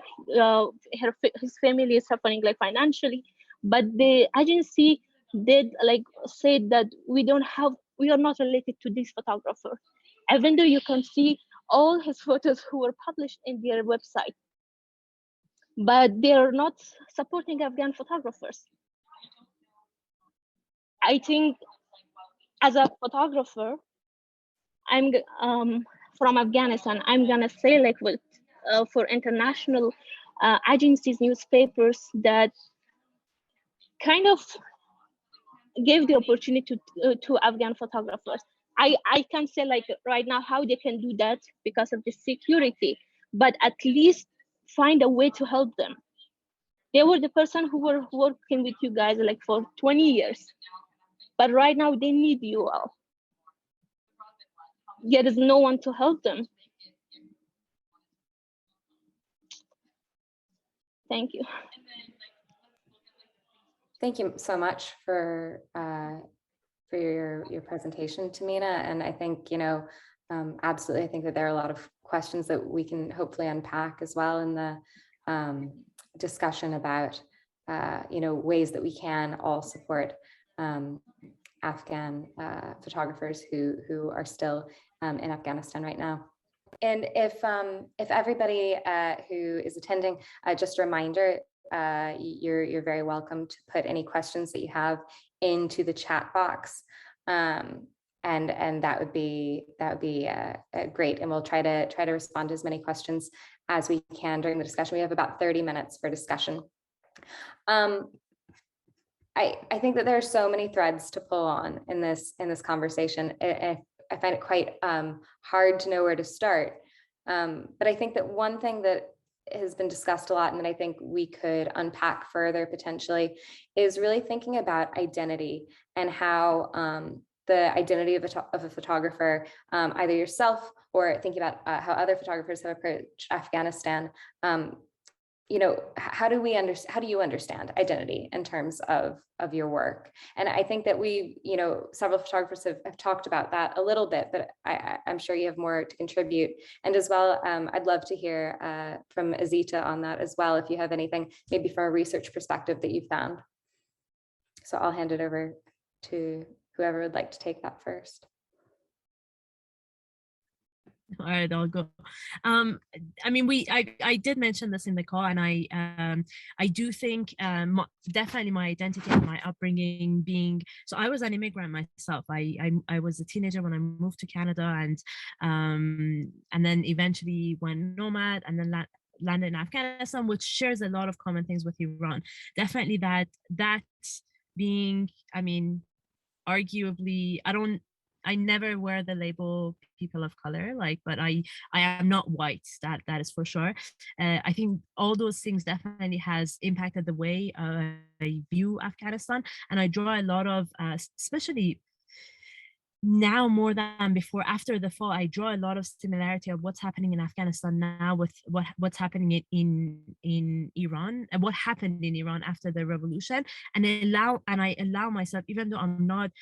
His family is suffering like financially, but the agency did like said that we are not related to this photographer, even though you can see all his photos who were published in their website, but they are not supporting Afghan photographers. I think as a photographer, I'm from Afghanistan, I'm gonna say like for international agencies, newspapers that kind of gave the opportunity to Afghan photographers. I can't say like right now how they can do that because of the security, but at least find a way to help them. They were the person who were working with you guys like for 20 years, but right now they need you all. There is no one to help them. Thank you. Thank you so much for your presentation, Tahmina. And I think, absolutely, I think that there are a lot of questions that we can hopefully unpack as well in the discussion about, ways that we can all support Afghan photographers who are still in Afghanistan right now. And if everybody who is attending, just a reminder, you're very welcome to put any questions that you have into the chat box, and that would be great. And we'll try to respond to as many questions as we can during the discussion. We have about 30 minutes for discussion. I think that there are so many threads to pull on in this conversation. I find it quite hard to know where to start. But I think that one thing that has been discussed a lot and that I think we could unpack further potentially is really thinking about identity and how the identity of a photographer, either yourself or thinking about how other photographers have approached Afghanistan. How do you understand identity in terms of your work? And I think that several photographers have talked about that a little bit, but I'm sure you have more to contribute. And as well, I'd love to hear from Azeta on that as well, if you have anything, maybe from a research perspective that you found. So I'll hand it over to whoever would like to take that first. All right, I'll go. I did mention this in the call, and I do think definitely my identity and my upbringing being, so I was an immigrant myself. I was a teenager when I moved to Canada, and then eventually went nomad, and then landed in Afghanistan, which shares a lot of common things with Iran. Definitely that being, arguably, I never wear the label people of color, but I am not white, that is for sure. I think all those things definitely has impacted the way I view Afghanistan, and I draw a lot of, especially now more than before, after the fall, I draw a lot of similarity of what's happening in Afghanistan now with what's happening in Iran, and what happened in Iran after the revolution. And I allow myself, even though I'm not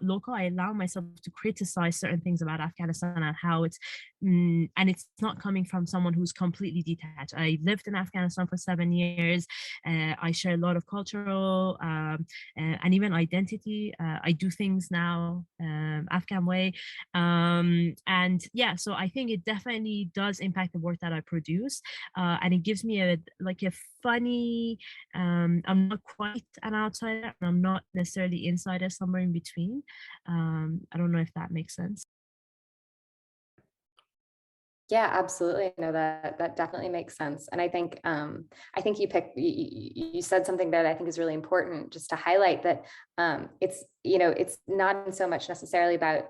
local, I allow myself to criticize certain things about Afghanistan and how it's and it's not coming from someone who's completely detached. I lived in Afghanistan for 7 years. I share a lot of cultural and even identity. I do things now Afghan way, and yeah, so I think it definitely does impact the work that I produce, and it gives me a funny, I'm not quite an outsider, and I'm not necessarily insider, somewhere in between. I don't know if that makes sense. Yeah, absolutely. No, that definitely makes sense. And I think you said something that I think is really important, just to highlight that it's not so much necessarily about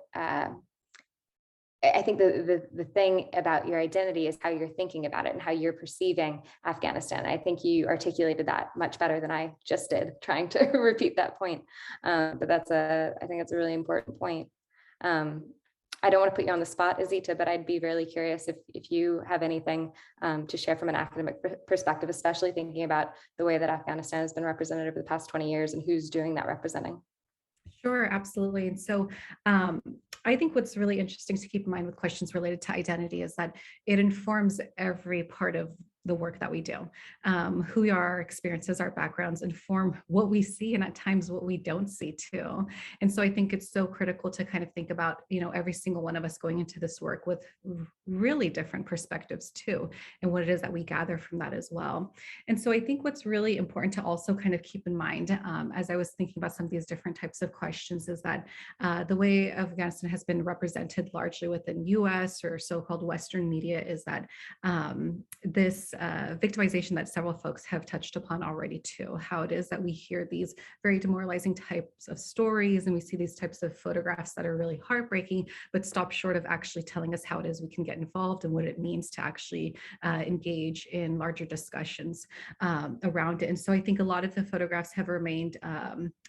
I think the thing about your identity is how you're thinking about it and how you're perceiving Afghanistan. I think you articulated that much better than I just did, trying to repeat that point. But I think that's a really important point. I don't want to put you on the spot, Azeta, but I'd be really curious if you have anything to share from an academic perspective, especially thinking about the way that Afghanistan has been represented over the past 20 years and who's doing that representing. Sure, absolutely. And so I think what's really interesting to keep in mind with questions related to identity is that it informs every part of the work that we do. Who we are, our experiences, our backgrounds inform what we see, and at times what we don't see too. And so I think it's so critical to kind of think about, every single one of us going into this work with really different perspectives too, and what it is that we gather from that as well. And so I think what's really important to also kind of keep in mind, as I was thinking about some of these different types of questions, is that the way Afghanistan has been represented largely within US or so-called Western media is that this this victimization that several folks have touched upon already too, how it is that we hear these very demoralizing types of stories and we see these types of photographs that are really heartbreaking, but stop short of actually telling us how it is we can get involved and what it means to actually engage in larger discussions around it. And so I think a lot of the photographs have remained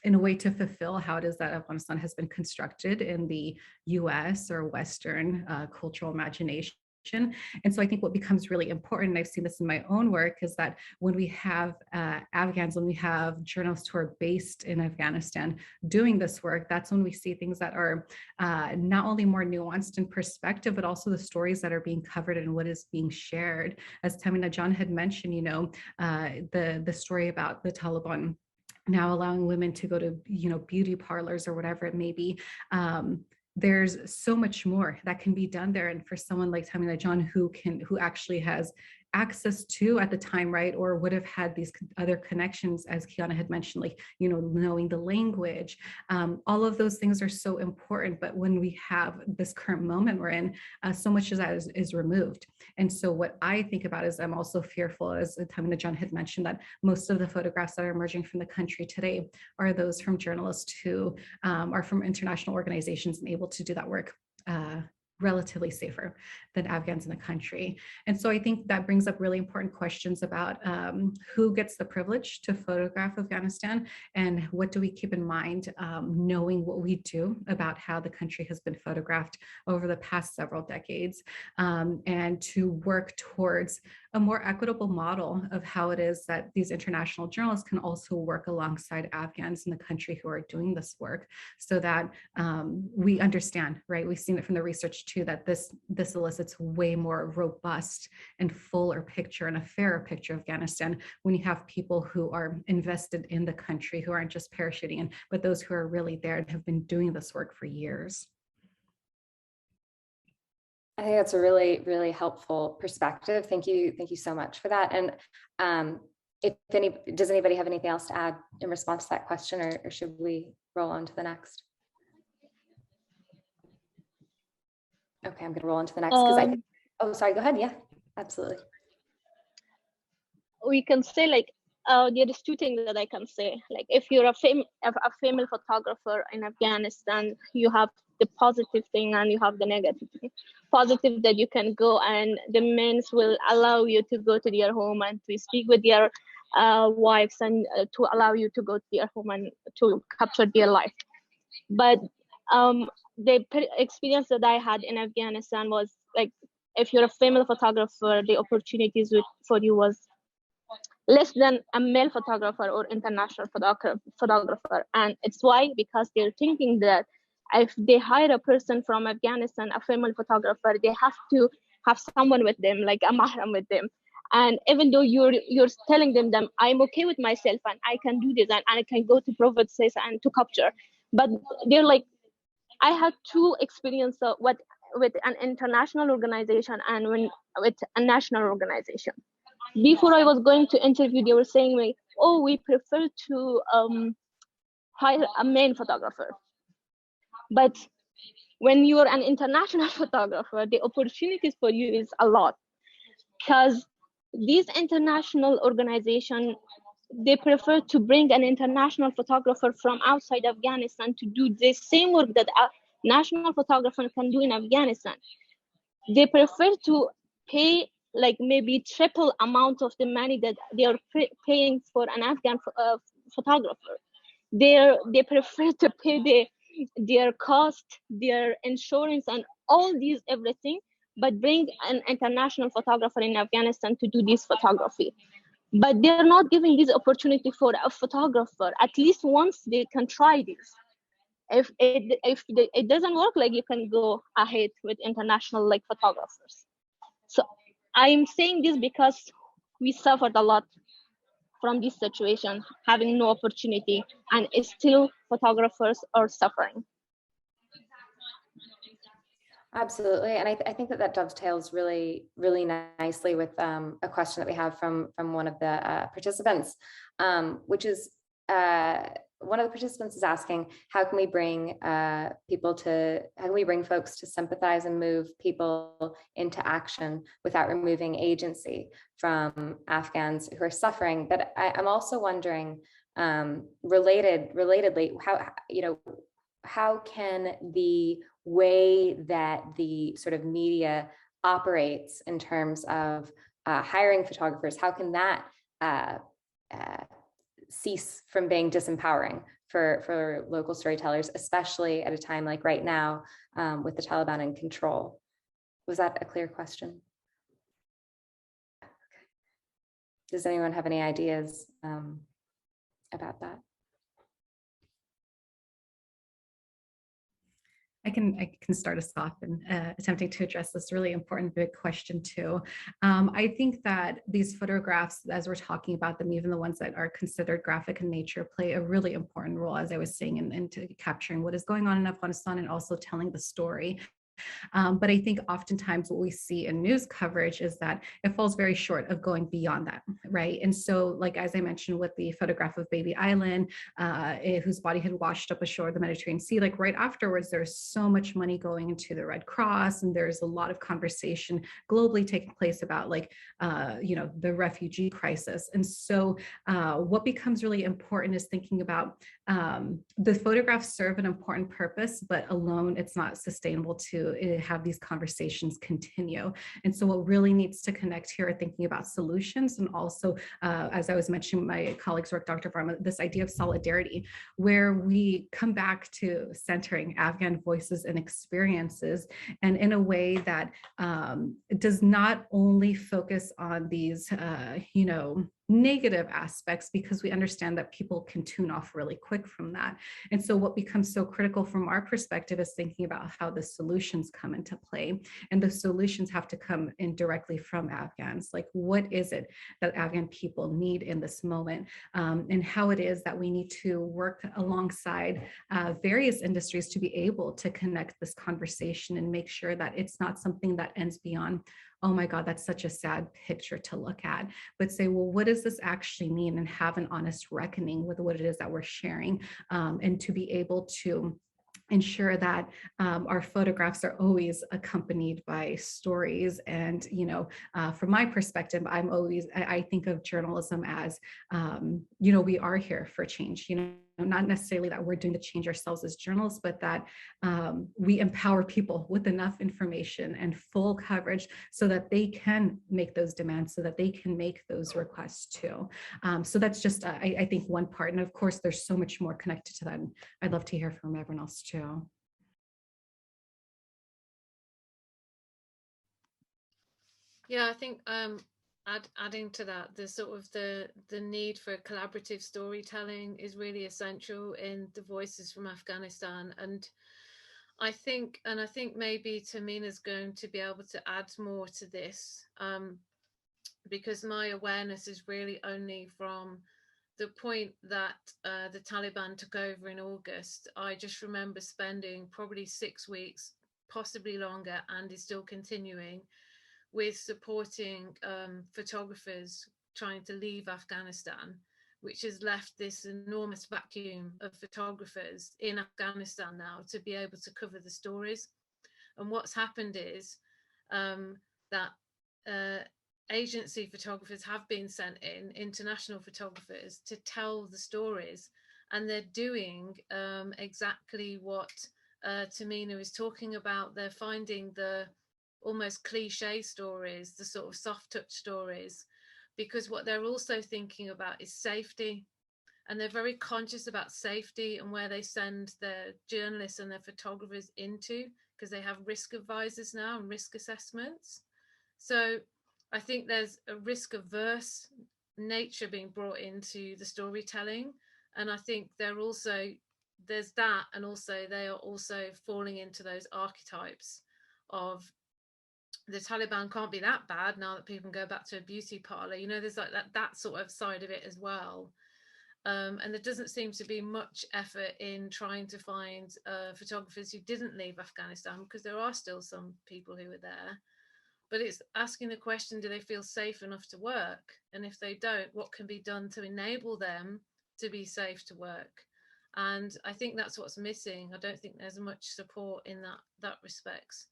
in a way to fulfill how it is that Afghanistan has been constructed in the US or Western cultural imagination. And so I think what becomes really important, and I've seen this in my own work, is that when we have Afghans, when we have journalists who are based in Afghanistan doing this work, that's when we see things that are not only more nuanced in perspective, but also the stories that are being covered and what is being shared. As Tahmina John had mentioned, the story about the Taliban now allowing women to go to, beauty parlors or whatever it may be. There's so much more that can be done there. And for someone like Tahmina John, who actually has access to at the time, right, or would have had these other connections, as Kiana had mentioned, like, knowing the language, all of those things are so important. But when we have this current moment we're in, so much of that is removed. And so what I think about is I'm also fearful, as Tahmina John had mentioned, that most of the photographs that are emerging from the country today are those from journalists who are from international organizations and able to do that work relatively safer than Afghans in the country. And so I think that brings up really important questions about who gets the privilege to photograph Afghanistan and what do we keep in mind, knowing what we do about how the country has been photographed over the past several decades, and to work towards a more equitable model of how it is that these international journalists can also work alongside Afghans in the country who are doing this work, so that we understand, right? We've seen it from the research too, that this elicits way more robust and fuller picture and a fairer picture of Afghanistan when you have people who are invested in the country, who aren't just parachuting in, but those who are really there and have been doing this work for years. I think that's a really, really helpful perspective. Thank you so much for that. And does anybody have anything else to add in response to that question, or should we roll on to the next? Okay, I'm going to roll on to the next because I think, oh, sorry, go ahead. Yeah, absolutely. We can say there is two things that I can say. Like if you're a female photographer in Afghanistan, you have the positive thing and you have the negative thing. Positive that you can go and the men will allow you to go to their home and to speak with their wives and to allow you to go to their home and to capture their life. But the experience that I had in Afghanistan was like, if you're a female photographer, the opportunities for you was less than a male photographer or international photographer. And it's why, because they're thinking that if they hire a person from Afghanistan, a female photographer, they have to have someone with them, like a mahram with them. And even though you're telling them that I'm okay with myself and I can do this and I can go to provinces and to capture, but they're like, I had two experiences with an international organization and with a national organization. Before I was going to interview, they were saying like, oh, we prefer to hire a male photographer. But when you're an international photographer, the opportunities for you is a lot, because these international organizations, they prefer to bring an international photographer from outside Afghanistan to do the same work that a national photographer can do in Afghanistan. They prefer to pay like maybe triple amount of the money that they are paying for an Afghan photographer. They prefer to pay their cost, their insurance, and all these everything, but bring an international photographer in Afghanistan to do this photography. But they're not giving this opportunity for a photographer. At least once they can try this. If it doesn't work, like you can go ahead with international like photographers. So I'm saying this because we suffered a lot from this situation, having no opportunity, and still photographers are suffering. Absolutely, and I think that dovetails really, really nicely with a question that we have from one of the participants, which is one of the participants is asking, how can we bring folks to sympathize and move people into action without removing agency from Afghans who are suffering? But I'm also wondering, relatedly, how can the way that the sort of media operates in terms of hiring photographers, how can that cease from being disempowering for local storytellers, especially at a time like right now with the Taliban in control? Was that a clear question? Does anyone have any ideas about that? I can start us off in attempting to address this really important big question too. I think that these photographs, as we're talking about them, even the ones that are considered graphic in nature, play a really important role, as I was saying, in capturing what is going on in Afghanistan and also telling the story. But I think oftentimes what we see in news coverage is that it falls very short of going beyond that, right? And so, like, as I mentioned with the photograph of Baby Island, whose body had washed up ashore the Mediterranean Sea, like right afterwards, there's so much money going into the Red Cross, and there's a lot of conversation globally taking place about the refugee crisis. And so what becomes really important is thinking about the photographs serve an important purpose, but alone it's not sustainable to have these conversations continue. And so what really needs to connect here are thinking about solutions, and also, as I was mentioning, my colleagues work, Dr. Varma, this idea of solidarity, where we come back to centering Afghan voices and experiences, and in a way that does not only focus on these, negative aspects, because we understand that people can tune off really quick from that. And so what becomes so critical from our perspective is thinking about how the solutions come into play. And the solutions have to come in directly from Afghans. Like, what is it that Afghan people need in this moment? And how it is that we need to work alongside various industries to be able to connect this conversation and make sure that it's not something that ends beyond, oh my God, that's such a sad picture to look at, but say, well, what does this actually mean? And have an honest reckoning with what it is that we're sharing, and to be able to ensure that our photographs are always accompanied by stories. And, from my perspective, I think of journalism as, we are here for change, not necessarily that we're doing the change ourselves as journalists, but that we empower people with enough information and full coverage so that they can make those demands, so that they can make those requests too. So that's just, I think, one part. And of course, there's so much more connected to that. And I'd love to hear from everyone else too. Yeah, I think adding to that, the sort of the need for collaborative storytelling is really essential in the voices from Afghanistan. And I think maybe Tahmina's going to be able to add more to this, because my awareness is really only from the point that the Taliban took over in August. I just remember spending probably 6 weeks, possibly longer, and is still continuing, with supporting photographers trying to leave Afghanistan, which has left this enormous vacuum of photographers in Afghanistan now to be able to cover the stories. And what's happened is that agency photographers have been sent in, international photographers, to tell the stories. And they're doing exactly what Tahmina is talking about. They're finding the almost cliche stories, the sort of soft touch stories, because what they're also thinking about is safety. And they're very conscious about safety and where they send their journalists and their photographers into, because they have risk advisors now and risk assessments. So I think there's a risk averse nature being brought into the storytelling. And I think there's that, and also they are also falling into those archetypes of, the Taliban can't be that bad now that people can go back to a beauty parlor. There's like that sort of side of it as well. And there doesn't seem to be much effort in trying to find photographers who didn't leave Afghanistan, because there are still some people who are there. But it's asking the question, do they feel safe enough to work? And if they don't, what can be done to enable them to be safe to work? And I think that's what's missing. I don't think there's much support in that respects.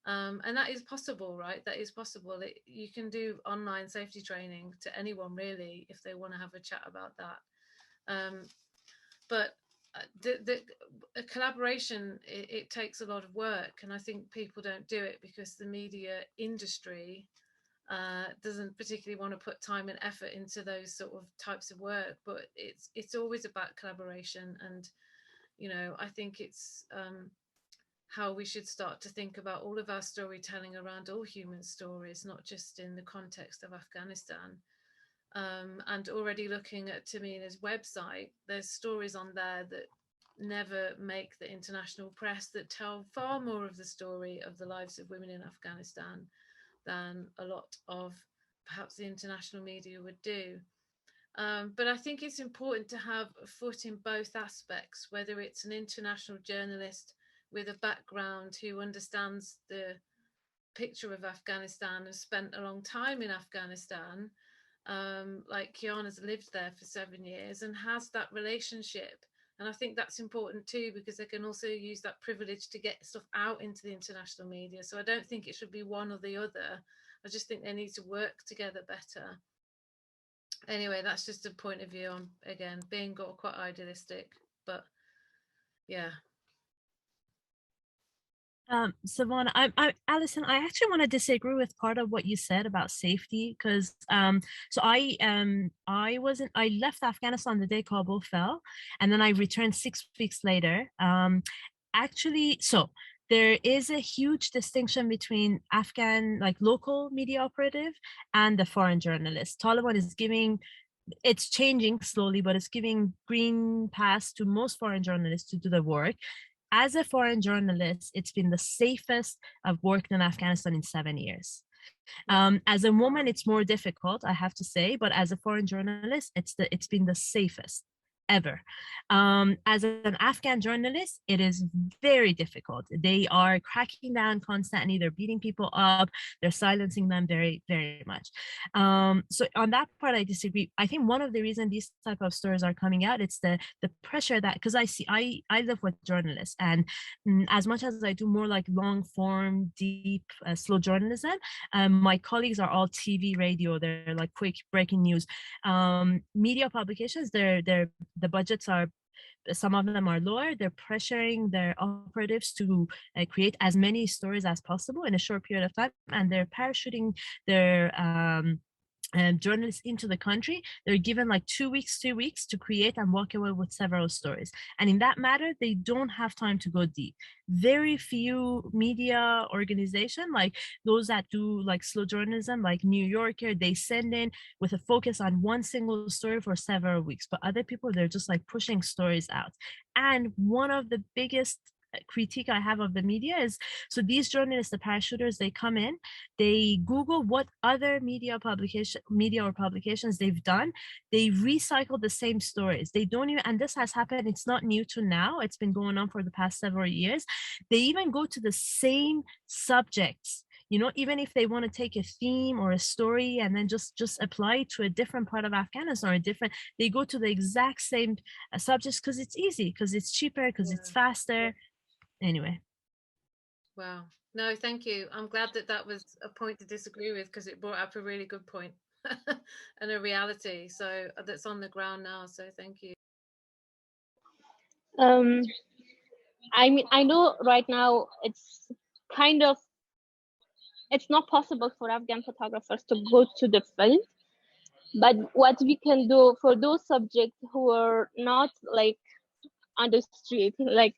And that is possible, right? That is possible. You can do online safety training to anyone really if they want to have a chat about that. But the collaboration, it takes a lot of work, and I think people don't do it because the media industry doesn't particularly want to put time and effort into those sort of types of work. But it's always about collaboration, and you know, I think it's how we should start to think about all of our storytelling around all human stories, not just in the context of Afghanistan. And already looking at Tahmina's website, there's stories on there that never make the international press, that tell far more of the story of the lives of women in Afghanistan than a lot of perhaps the international media would do. But I think it's important to have a foot in both aspects, whether it's an international journalist with a background who understands the picture of Afghanistan and spent a long time in Afghanistan, like Kiana's lived there for 7 years and has that relationship. And I think that's important too, because they can also use that privilege to get stuff out into the international media. So I don't think it should be one or the other. I just think they need to work together better. Anyway, that's just a point of view on, again, being quite idealistic, but yeah. Savannah, Alison, I actually want to disagree with part of what you said about safety, because so I left Afghanistan the day Kabul fell, and then I returned 6 weeks later. Actually, so there is a huge distinction between Afghan, like local media operative, and the foreign journalist. Taliban is giving, it's changing slowly, but it's giving green pass to most foreign journalists to do the work. As a foreign journalist, it's been the safest I've worked in Afghanistan in 7 years. As a woman, it's more difficult, I have to say, but as a foreign journalist, it's been the safest ever. As an Afghan journalist, it is very difficult. They are cracking down constantly. They're beating people up. They're silencing them very, very much. So on that part, I disagree. I think one of the reasons these type of stories are coming out, it's the pressure that, because I live with journalists, and as much as I do more like long form, deep, slow journalism, my colleagues are all TV, radio. They're like quick breaking news. Media publications, the budgets are, some of them are lower. They're pressuring their operatives to create as many stories as possible in a short period of time, and they're parachuting their journalists into the country. They're given like 2 weeks to create and walk away with several stories. And in that matter, they don't have time to go deep. Very few media organization, like those that do like slow journalism, like New Yorker, they send in with a focus on one single story for several weeks. But other people, they're just like pushing stories out. And one of the biggest critique I have of the media is, so these journalists, the parachuters, they come in, they Google what other media or publications they've done, they recycle the same stories. They don't even, and this has happened, it's not new to now, it's been going on for the past several years. They even go to the same subjects, you know, even if they want to take a theme or a story and then just apply it to a different part of Afghanistan or a different, they go to the exact same subjects because it's easy, because it's cheaper, because it's faster. Anyway. Wow. No, thank you. I'm glad that was a point to disagree with, because it brought up a really good point and a reality. So that's on the ground now. So thank you. I mean, I know right now it's not possible for Afghan photographers to go to the field, but what we can do for those subjects who are not like on the street, like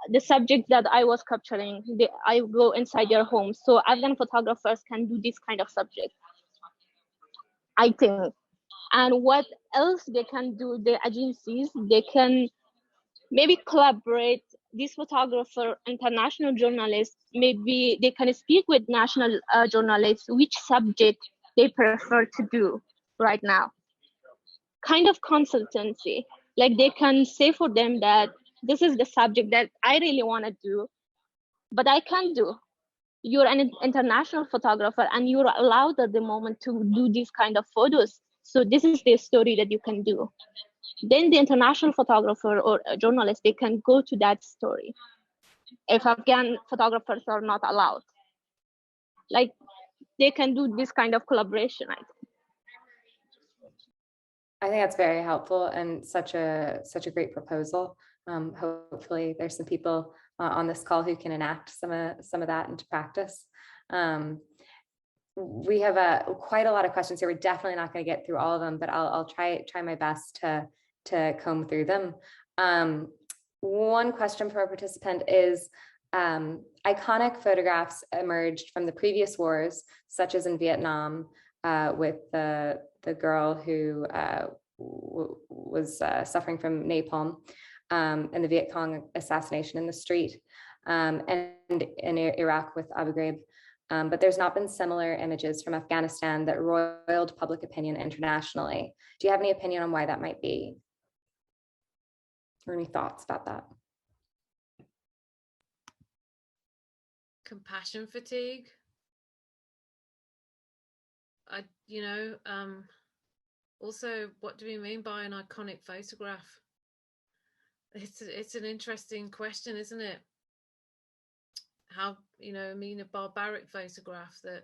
the subject that I was capturing, I go inside their homes. So Afghan photographers can do this kind of subject, I think. And what else they can do, the agencies, they can maybe collaborate, this photographer, international journalists, maybe they can speak with national journalists, which subject they prefer to do right now. Kind of consultancy, like they can say for them that this is the subject that I really want to do, but I can't do. You're an international photographer and you're allowed at the moment to do these kind of photos. So this is the story that you can do. then the international photographer or a journalist, they can go to that story if Afghan photographers are not allowed. Like, they can do this kind of collaboration, I think. I think that's very helpful and such a great proposal. Hopefully there's some people on this call who can enact some of that into practice. We have quite a lot of questions here. We're definitely not going to get through all of them, but I'll try my best to comb through them. One question from a participant is, iconic photographs emerged from the previous wars, such as in Vietnam, with the girl who was suffering from napalm, and the Viet Cong assassination in the street, and in Iraq with Abu Ghraib. But there's not been similar images from Afghanistan that roiled public opinion internationally. Do you have any opinion on why that might be? Or any thoughts about that? Compassion fatigue. Also, what do we mean by an iconic photograph? It's an interesting question, isn't it? How, I mean, a barbaric photograph that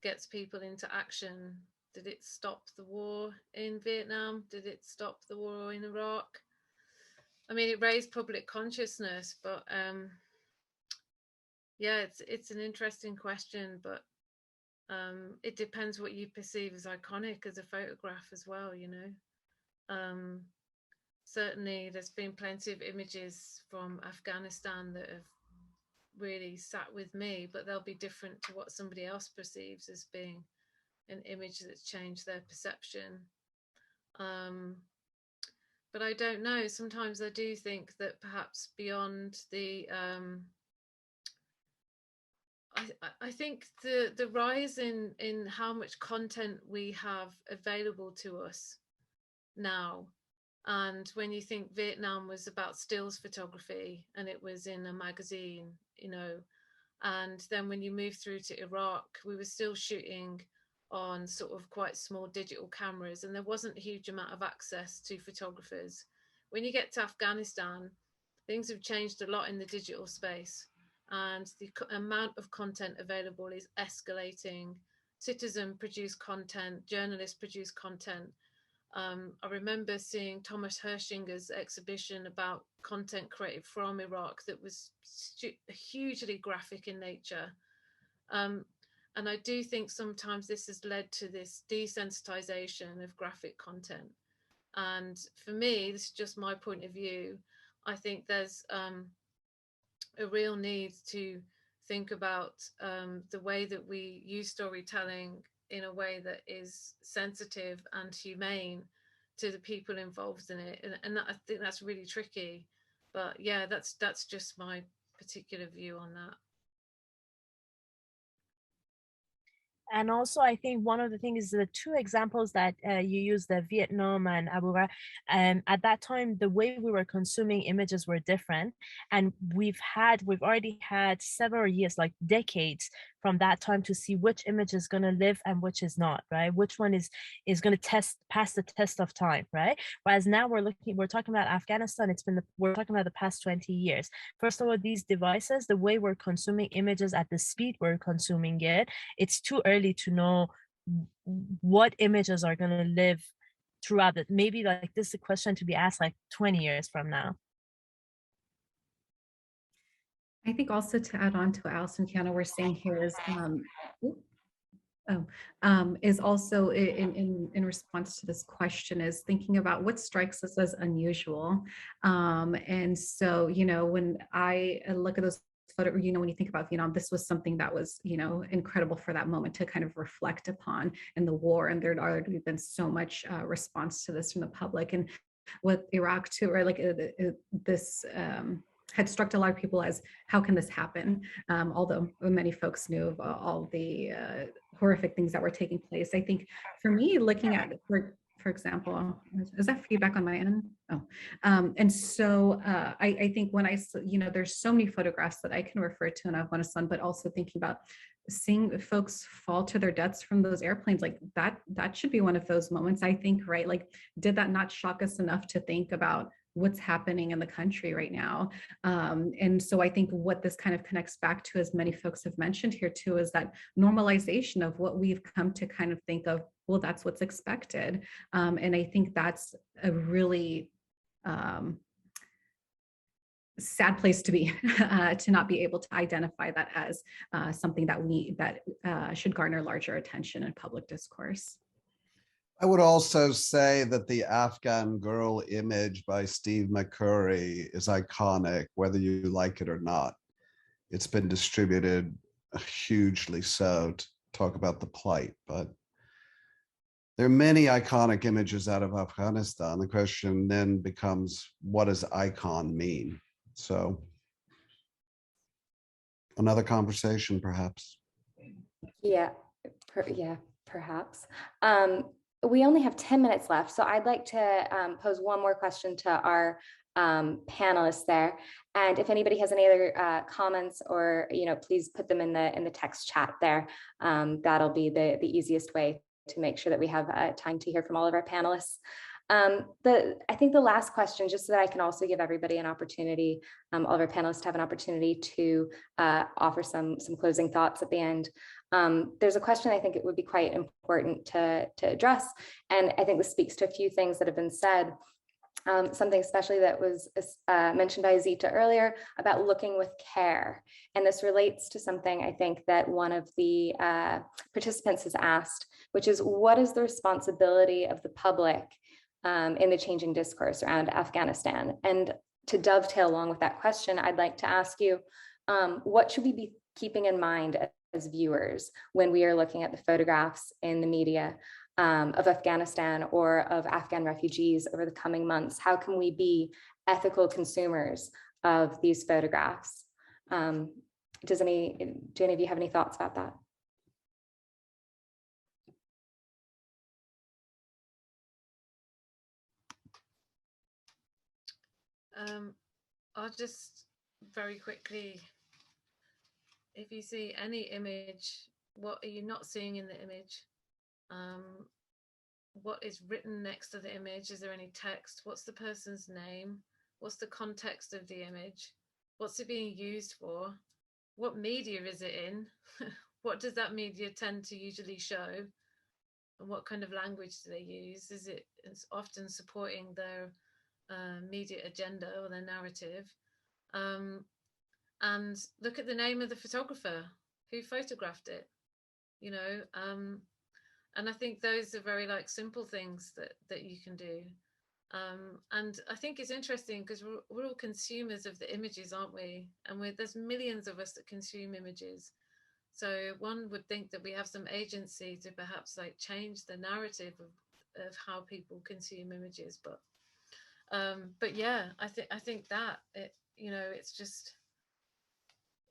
gets people into action. Did it stop the war in Vietnam? Did it stop the war in Iraq? I mean, it raised public consciousness, but yeah, it's an interesting question, but it depends what you perceive as iconic as a photograph as well, Certainly there's been plenty of images from Afghanistan that have really sat with me, but they'll be different to what somebody else perceives as being an image that's changed their perception. But I don't know, sometimes I do think that perhaps beyond the I think the rise in how much content we have available to us now, and when you think Vietnam was about stills photography and it was in a magazine, and then when you move through to Iraq, we were still shooting on sort of quite small digital cameras, and there wasn't a huge amount of access to photographers. When you get to Afghanistan, things have changed a lot in the digital space, and the amount of content available is escalating. Citizen produce content, journalists produce content. I remember seeing Thomas Hershinger's exhibition about content created from Iraq that was hugely graphic in nature. And I do think sometimes this has led to this desensitization of graphic content. And for me, this is just my point of view, I think there's a real need to think about the way that we use storytelling in a way that is sensitive and humane to the people involved in it, and I think that's really tricky. But yeah, that's just my particular view on that. And also, I think one of the things is the two examples that you use, the Vietnam and Abu Ghraib, at that time, the way we were consuming images were different. And we've already had several years, like decades from that time to see which image is going to live and which is not, right? Which one is going to pass the test of time, right? Whereas now we're talking about Afghanistan, we're talking about the past 20 years. First of all, these devices, the way we're consuming images at the speed we're consuming it, it's too early to know what images are going to live throughout it. Maybe like this is a question to be asked like 20 years from now. I think also to add on to what Alison and Kiana were saying here is also in response to this question is thinking about what strikes us as unusual. And so, when I look at those photos, when you think about Vietnam, this was something that was, incredible for that moment to kind of reflect upon in the war. And there had already been so much response to this from the public. And with Iraq too, or like this had struck a lot of people as, how can this happen? Although many folks knew of all the horrific things that were taking place. I think for me, looking at, for example. Is that feedback on my end? Oh, and so I think when there's so many photographs that I can refer to in Afghanistan, but also thinking about seeing folks fall to their deaths from those airplanes, like that should be one of those moments, I think, right? Like, did that not shock us enough to think about what's happening in the country right now? And so I think what this kind of connects back to, as many folks have mentioned here too, is that normalization of what we've come to kind of think of, well, that's what's expected. And I think that's a really sad place to be, to not be able to identify that as something that should garner larger attention in public discourse. I would also say that the Afghan girl image by Steve McCurry is iconic, whether you like it or not. It's been distributed hugely so to talk about the plight, but there are many iconic images out of Afghanistan. The question then becomes, what does icon mean? So another conversation, perhaps. Yeah, perhaps. We only have 10 minutes left, so I'd like to pose one more question to our panelists there. And if anybody has any other comments, or please put them in the text chat there. That'll be the easiest way to make sure that we have time to hear from all of our panelists. I think the last question, just so that I can also give everybody an opportunity, all of our panelists to have an opportunity to offer some closing thoughts at the end. There's a question I think it would be quite important to address, and I think this speaks to a few things that have been said. Something especially that was mentioned by Azeta earlier about looking with care. And this relates to something I think that one of the participants has asked, which is, what is the responsibility of the public in the changing discourse around Afghanistan? And to dovetail along with that question, I'd like to ask you, what should we be keeping in mind as viewers when we are looking at the photographs in the media of Afghanistan or of Afghan refugees over the coming months? How can we be ethical consumers of these photographs? Do any of you have any thoughts about that? I'll just very quickly, if you see any image, what are you not seeing in the image? What is written next to the image? Is there any text? What's the person's name? What's the context of the image? What's it being used for? What media is it in? What does that media tend to usually show? And what kind of language do they use? It's often supporting their media agenda or their narrative. And look at the name of the photographer who photographed it, and I think those are very simple things that you can do. And I think it's interesting because we're all consumers of the images, aren't we? And there's millions of us that consume images. So one would think that we have some agency to perhaps change the narrative of how people consume images. But yeah, I think that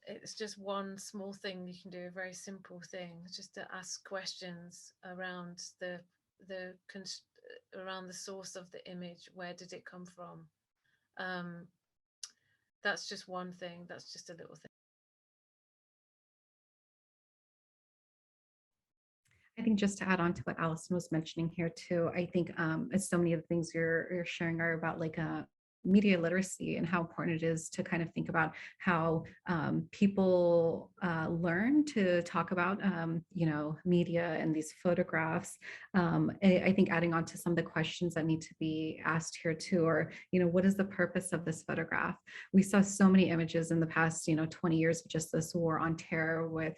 it's just one small thing you can do, a very simple thing, just to ask questions around around the source of the image. Where did it come from? That's just one thing. That's just a little thing. I think just to add on to what Alison was mentioning here too, I think as so many of the things you're sharing are about media literacy and how important it is to kind of think about how people learn to talk about, media and these photographs. I think adding on to some of the questions that need to be asked here too, or, what is the purpose of this photograph? We saw so many images in the past, 20 years of just this war on terror with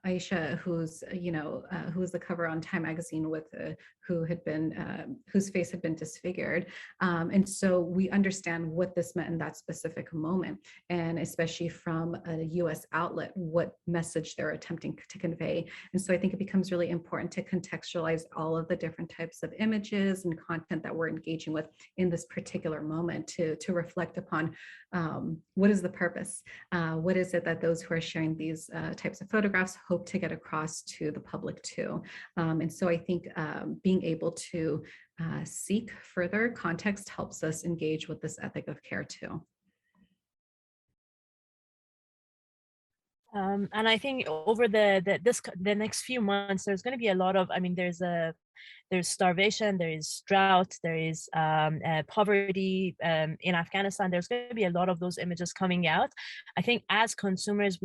Aisha, who's the cover on Time magazine with whose face had been disfigured. And so we understand what this meant in that specific moment, and especially from a US outlet, what message they're attempting to convey. And so I think it becomes really important to contextualize all of the different types of images and content that we're engaging with in this particular moment to reflect upon what is the purpose? What is it that those who are sharing these types of photographs hope to get across to the public too? And so I think being being able to seek further context helps us engage with this ethic of care too. And I think over the next few months, there's going to be a lot of, I mean, there's starvation, there is drought, there is poverty in Afghanistan. There's going to be a lot of those images coming out. I think as consumers,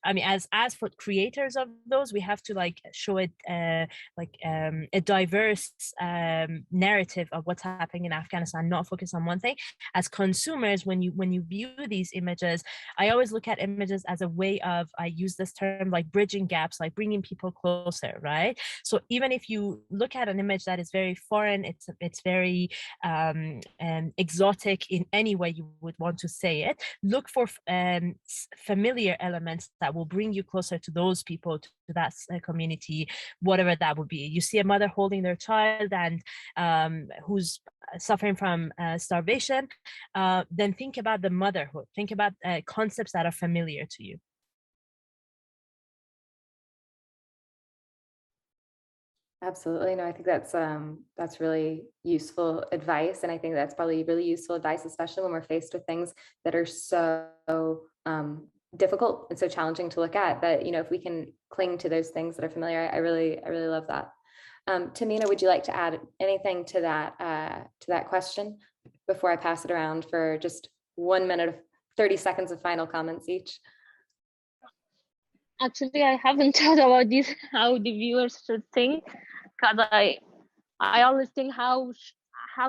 as for creators of those, we have to like show it a diverse narrative of what's happening in Afghanistan, not focus on one thing. As consumers, when you view these images, I always look at images as a way of, I use this term, like bridging gaps, like bringing people closer, right? So even if you look at an image that is very foreign, it's very exotic in any way you would want to say it, look for familiar elements that will bring you closer to those people, to that community, whatever that would be. You see a mother holding their child and who's suffering from starvation, then think about the motherhood, think about concepts that are familiar to you. Absolutely. No, I think that's really useful advice. And I think that's probably really useful advice, especially when we're faced with things that are so difficult and so challenging to look at, that, you know, if we can cling to those things that are familiar, I really love that. Tahmina, would you like to add anything to that question before I pass it around for just 1 minute, 30 seconds of final comments each? Actually, I haven't thought about this, how the viewers should think, because I always think how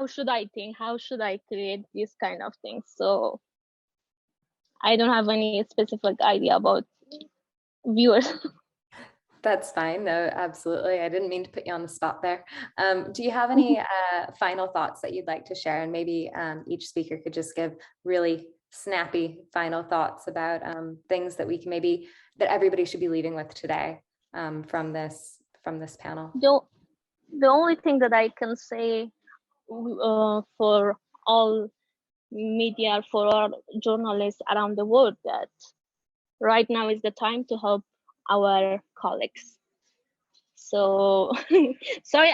should I think, how should I create this kind of thing. So I don't have any specific idea about viewers. That's fine. No, absolutely. I didn't mean to put you on the spot there. Do you have any final thoughts that you'd like to share? And maybe each speaker could just give really snappy final thoughts about things that we can that everybody should be leaving with today from this panel. The only thing that I can say for all media, for all journalists around the world, that right now is the time to help our colleagues. So sorry,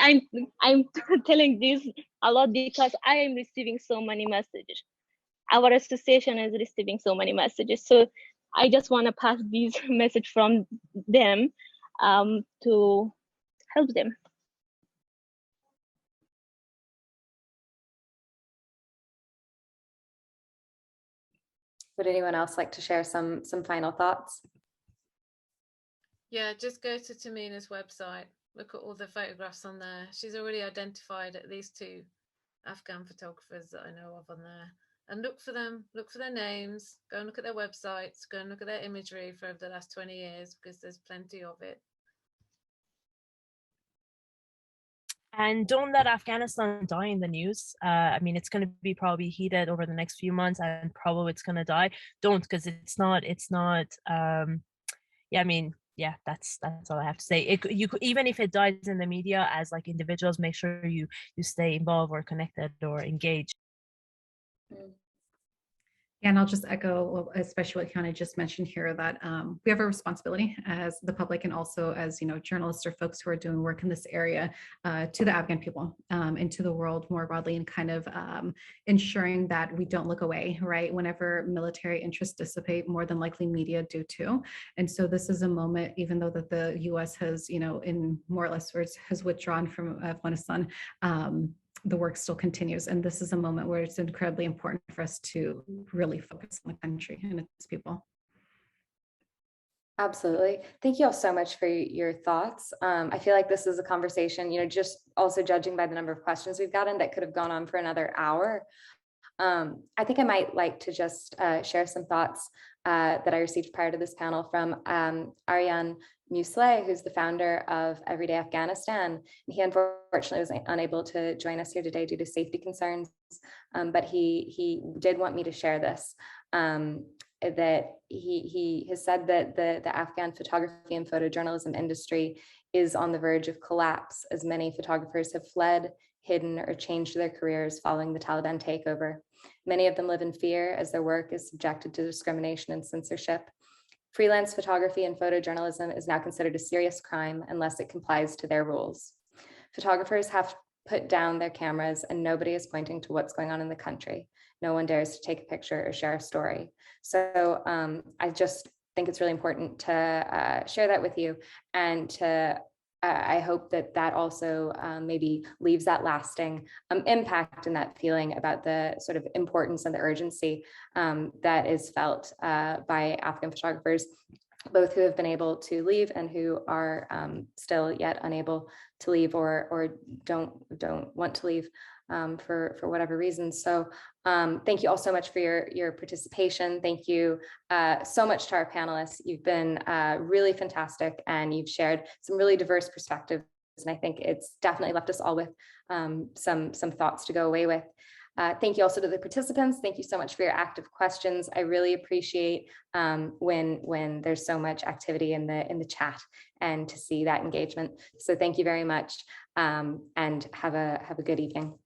I'm telling this a lot because I am receiving so many messages. Our association is receiving so many messages. So I just want to pass this message from them to help them. Would anyone else like to share some final thoughts? Yeah, just go to Tahmina's website. Look at all the photographs on there. She's already identified at least 2 Afghan photographers that I know of on there. And look for them, look for their names, go and look at their websites, go and look at their imagery for over the last 20 years, because there's plenty of it. And don't let Afghanistan die in the news. I mean, it's going to be probably heated over the next few months, and probably it's going to die. Don't, because it's not. Yeah, I mean, yeah, that's all I have to say. You could, even if it dies in the media, as like individuals, make sure you stay involved or connected or engaged. And I'll just echo, especially what Kiana just mentioned here, that we have a responsibility as the public and also as, you know, journalists or folks who are doing work in this area to the Afghan people and to the world more broadly, and kind of ensuring that we don't look away, right? Whenever military interests dissipate, more than likely media do too. And so this is a moment, even though that the US has, you know, in more or less words, has withdrawn from Afghanistan, the work still continues. And this is a moment where it's incredibly important for us to really focus on the country and its people. Absolutely. Thank you all so much for your thoughts. I feel like this is a conversation, you know, just also judging by the number of questions we've gotten, that could have gone on for another hour. I think I might like to just share some thoughts that I received prior to this panel from Aryan Musleh, who's the founder of Everyday Afghanistan. He unfortunately was unable to join us here today due to safety concerns, but he did want me to share this, that he has said that the Afghan photography and photojournalism industry is on the verge of collapse, as many photographers have fled, hidden, or changed their careers following the Taliban takeover. Many of them live in fear as their work is subjected to discrimination and censorship. Freelance photography and photojournalism is now considered a serious crime unless it complies to their rules. Photographers have put down their cameras and nobody is pointing to what's going on in the country. No one dares to take a picture or share a story. So I just think it's really important to share that with you, and to I hope that that also maybe leaves that lasting impact and that feeling about the sort of importance and the urgency that is felt by Afghan photographers, both who have been able to leave and who are still yet unable to leave or don't want to leave for whatever reason. So thank you all so much for your participation. Thank you so much to our panelists. You've been really fantastic, and you've shared some really diverse perspectives. And I think it's definitely left us all with some thoughts to go away with. Thank you also to the participants. Thank you so much for your active questions. I really appreciate when there's so much activity in the chat and to see that engagement. So thank you very much, and have a good evening.